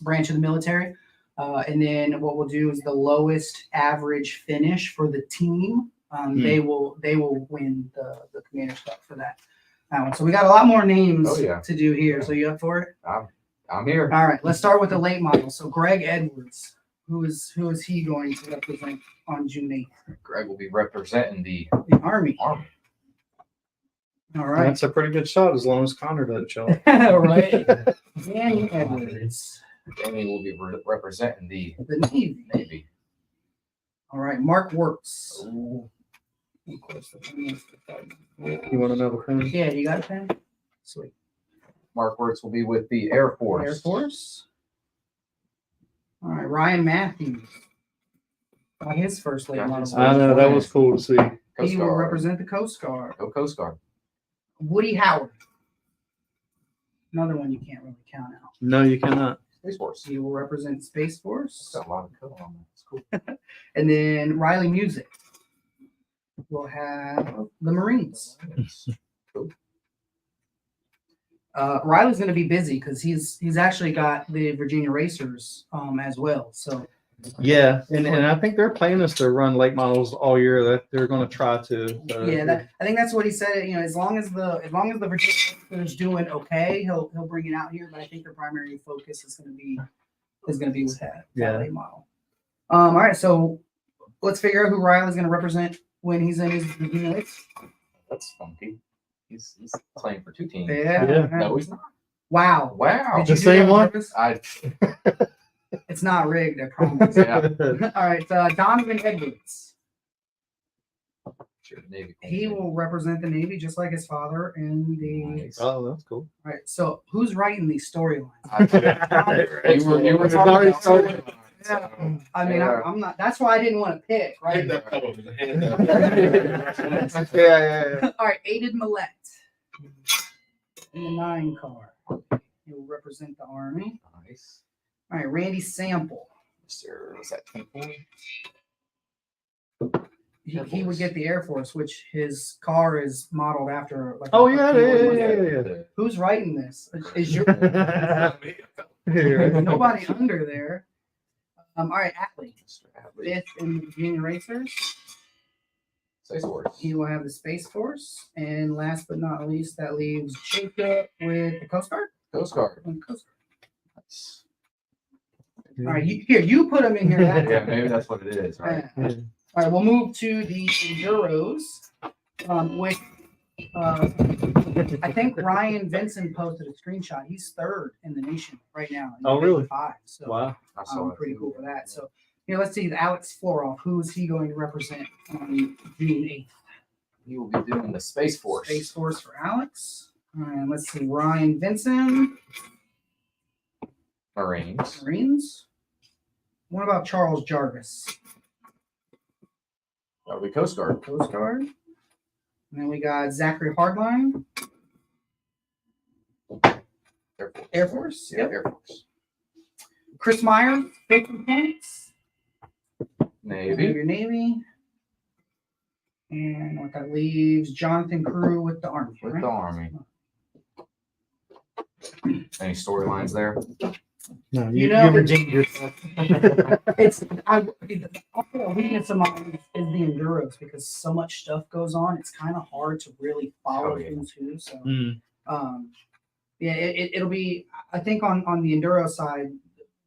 branch of the military. And then what we'll do is the lowest average finish for the team. They will win the Commander's Cup for that. So we got a lot more names to do here. So you up for it? I'm here. All right. Let's start with the late model. So Greg Edwards, who is he going to represent on June 8th? Greg will be representing the The Army. Army. All right. That's a pretty good shot as long as Connor doesn't show up. All right. Danny Edwards. Danny will be representing the The Navy. Navy. All right. Mark Works. You want another pen? Yeah, you got a pen? Sweet. Mark Works will be with the Air Force. Air Force. All right. Ryan Matthews. Got his first late Got model. his I know, that was cool to see. Coast He will Guard. represent the Coast Guard. Go Coast Guard. Woody Howard. Another one you can't really count out. No, you cannot. Space Force. He will represent Space Force. Got a lot of color on that. It's cool. And then Riley Music will have the Marines. Cool. Riley's going to be busy because he's actually got the Virginia Racers as well. So Yeah, and I think they're planning us to run late models all year. That they're going to try to. I think that's what he said. You know, as long as the Virginia Racers doing okay, he'll bring it out here. But I think their primary focus is going to be with that late model. All right, so let's figure out who Riley's going to represent when he's in his Virginia race. That's funky. He's playing for 2 teams. Yeah. No, he's not. Wow. Wow. Did you The do same that on one? purpose? I It's not rigged, I promise. yeah. All right, Donovan Edwards. Sure, Navy. He will represent the Navy just like his father in the. Nice. Oh, that's cool. All right, so who's writing these storylines? You were It's talking already about started. Yeah. I mean, I'm not. That's why I didn't want to pick, right? Hand that fellow with a hand up. Yeah. All right, Aided Millette in the 9 car. He will represent the Army. Nice. All right, Randy Sample. Mr. Was that 24? He would get the Air Force, which his car is modeled after. Like Oh, a yeah, P-1. yeah. Who's writing this? Is your Here. nobody under there? All right, Atlee. Mr. Adley. 5th in the Virginia Racers. Space Force. He will have the Space Force. And last but not least, that leaves Jacob with the Coast Guard. Coast Guard. And Coast That's, Guard. All right, you put them in here. yeah, maybe that's what it is, right? Yeah. All right, we'll move to the Enduros with I think Ryan Vincent posted a screenshot. He's 3rd in the nation right now. Oh, really? 5. So Wow. I saw it pretty too. cool for that. So let's see, Alex Floroff. Who is he going to represent on June 8th? He will be doing the Space Force. Space Force for Alex. And let's see, Ryan Vincent, Marines. Marines. What about Charles Jarvis? That'll be Coast Guard. Coast Guard. And then we got Zachary Hardline, Air Force. Air Force. Yeah, Yep. Air Force. Chris Meyer, 5th in points. Navy. Your Navy. And what that leaves, Jonathan Crew with the Army. With right? the Army. Any storylines there? No, You you, know- you redeemed yourself. It's I feel a weakness of mine is the enduros because so much stuff goes on. It's kind of hard to really follow Oh, yeah. who's who. So Mm. yeah, it'll be. I think on the enduro side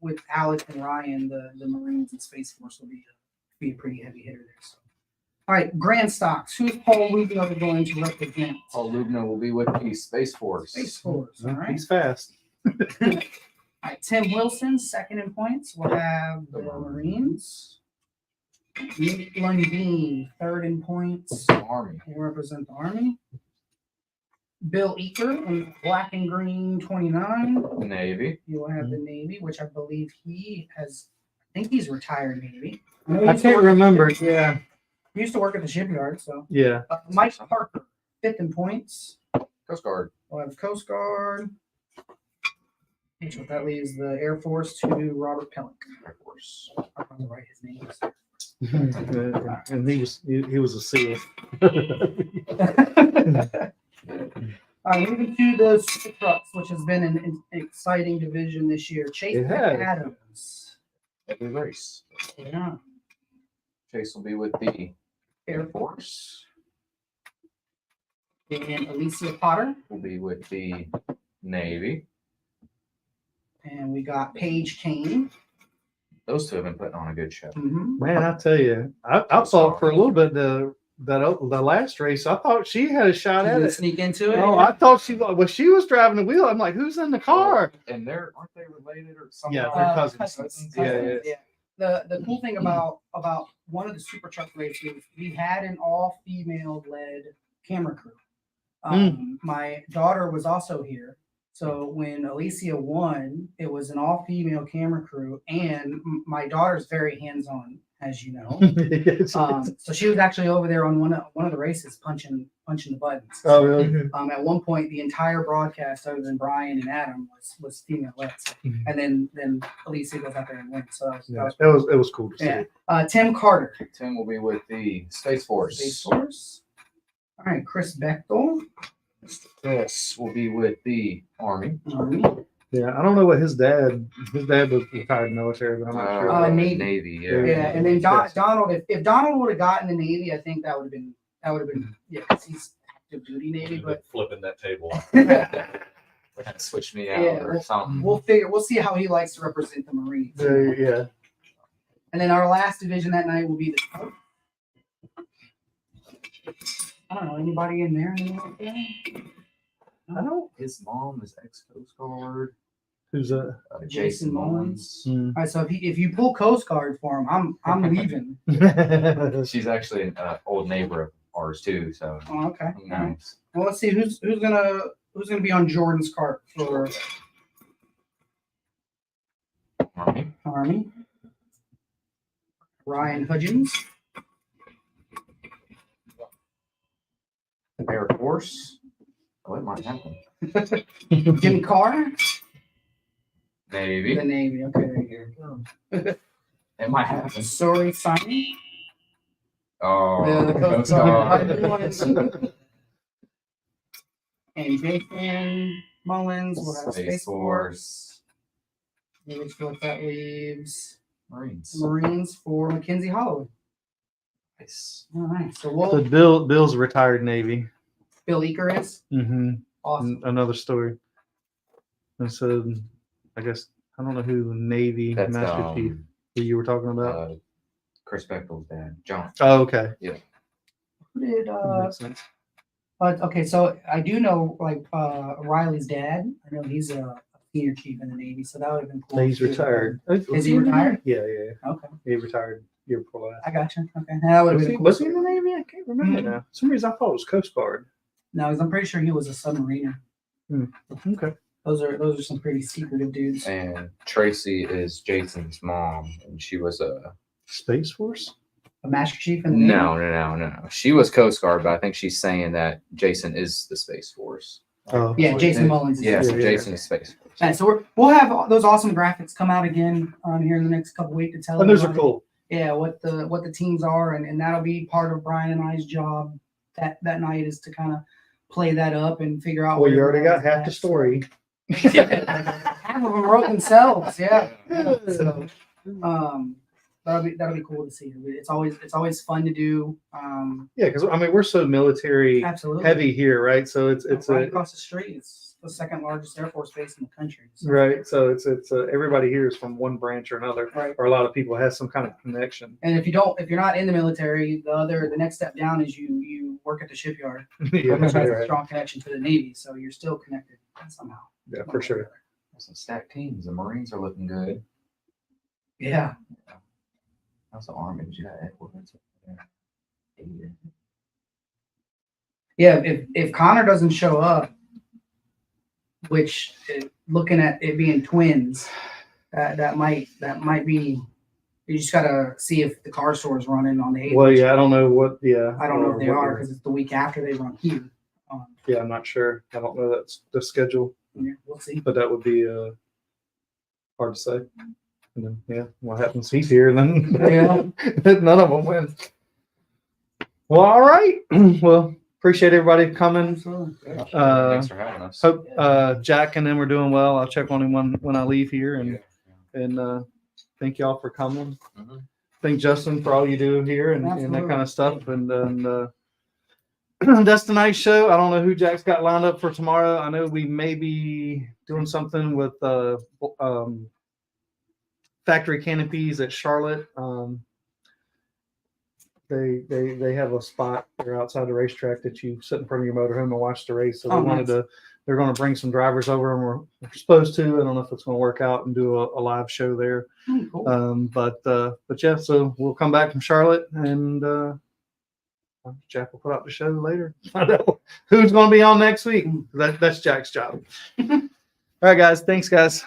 with Alex and Ryan, the Marines and Space Force will be a pretty heavy hitter there. So. All right, Grand Stocks. Who's Paul Lubno going to represent? Paul Lubna will be with the Space Force. Space Force. All right. He's fast. All right, Tim Wilson, second in points. We'll have the Marines. Nick Lundeen, third in points. Army. He'll represent the Army. Bill Eaker in black and green 29. Navy. You will have the Navy, which I believe he has. I think he's retired Navy. I can't remember. Yeah. He used to work at the shipyard. So Yeah. Mike Parker, fifth in points. Coast Guard. We'll have Coast Guard. So that leaves the Air Force to Robert Pellick. Air Force. I'm going to write his name. And he was a SEAL. Moving to the super trucks, which has been an exciting division this year. Chase It has. Adams. Every race. Yeah. Chase will be with the Air Air Force. And Alicia Potter. Will be with the Navy. And we got Paige Kane. Those two have been putting on a good show. Mhm. Man, I tell you, I thought for a little bit the last race, I thought she had a shot Did at you it. sneak into it? Oh, I thought she was driving the wheel. I'm like, who's in the car? And aren't they related or something? Yeah, they're cousins. Cousins. Yeah. The cool thing about one of the super truck races, we had an all-female led camera crew. My daughter was also here. So when Alicia won, it was an all-female camera crew, and my daughter's very hands-on, as you know. So she was actually over there on one of the races, punching the buttons. Oh, really? At one point, the entire broadcast, other than Brian and Adam, was female led. So, and then Alicia goes out there and wins. So that was It was cool to see. yeah. Tim Carter, Tim will be with the Space Force. Space Force. All right, Chris Bechtel, Chris will be with the Army. Army. Yeah, I don't know what his dad was retired military, but I'm not sure. Navy. Yeah. Yeah, and then Donald. If Donald would have gotten the Navy, I think that would have been yeah, because he's active duty Navy. But flipping that table. We're gonna switch me out Yeah, or something. we'll see how he likes to represent the Marines. Yeah. And then our last division that night will be the. I don't know anybody in there. I don't. His mom is ex-Coast Guard. Who's that? Jason Mullins. All right, so if you pull Coast Guard for him, I'm leaving. She's actually an old neighbor of ours too. So Oh, okay. who knows? Well, let's see who's gonna be on Jordan's cart for Army. Army. Ryan Hudgens, Air Force. Oh, it might happen. Jimmy Carr, Navy. the Navy. Okay, there you go. It might happen. Sorry, Simon. Oh, The Coast Coast Guard. Guard. And Jason Mullins will have Space Force. Which what that leaves Marines. Marines for Mackenzie Holloway. Nice. All right, so So we'll Bill's retired Navy. Bill Eaker is Mm-hmm. awesome. Another story. And so, I guess I don't know who the Navy That's Master Chief who you were talking about. Chris Bechtel's dad, John. Oh, okay. Who did Makes sense. okay, so I do know like Riley's dad. I know he's a senior chief in the Navy, so that would have been cool. He's retired. Is he retired? Yeah. Okay, He retired year before last. I got you. Okay, that would have been cool. Was he in the Navy? I can't remember Mhm. now. For some reason I thought it was Coast Guard. No, I'm pretty sure he was a submariner. Okay. Those are some pretty secretive dudes. And Tracy is Jason's mom, and she was a Space Force? A master chief in the Navy. no. She was Coast Guard, but I think she's saying that Jason is the Space Force. Oh. Yeah, Jason Mullins. Yeah, so Yeah. Jason is Space Force. All right, so we'll have those awesome graphics come out again here in the next couple weeks to tell And those are everybody, cool. yeah, what the teams are, and that'll be part of Brian and I's job that night is to kind of play that up and figure out. Well, you where already got everyone's half the at. story. Half of them wrote themselves. Yeah. So, that'll be cool to see. It's always fun to do. Yeah, because I mean we're so military Absolutely. heavy here, right? So it's right across the street. It's the second largest Air Force base in the country. So. right. So it's everybody here is from one branch or another, Right. or a lot of people have some kind of connection. And if you're not in the military, the next step down is you work at the shipyard, Yeah, which has a right. strong connection to the Navy. So you're still connected somehow. Yeah, for sure. There's some stacked teams. The Marines are looking good. Yeah. How's the Army? You got Edwards up there. Yeah. If Connor doesn't show up, which looking at it being twins, that might be. You just gotta see if the car store is running on the 8th. Well, yeah, I don't know what. Yeah, I don't know if they are because it's the week after they run here. Yeah, I'm not sure. I don't know that's the schedule, Yeah, we'll see. but that would be hard to say. And then, yeah, what happens? He's here, and then Yeah. none of them win. Well, all right. Well, appreciate everybody coming. Thanks for having us. Hope Jack and them are doing well. I'll check on him when I leave here, and thank y'all for coming. Mhm. Thank Justin for all you do here and that Absolutely. kind of stuff. And that's tonight's show. I don't know who Jack's got lined up for tomorrow. I know we may be doing something with factory canopies at Charlotte. They have a spot there outside the racetrack that you sit in front of your motorhome and watch the race. So they're going to bring some drivers over, and we're supposed to. I don't know if it's going to work out and do a live show there. Cool. But yeah, so we'll come back from Charlotte, and Jack will put out the show later. Find out who's going to be on next week. That's Jack's job. All right, guys. Thanks, guys.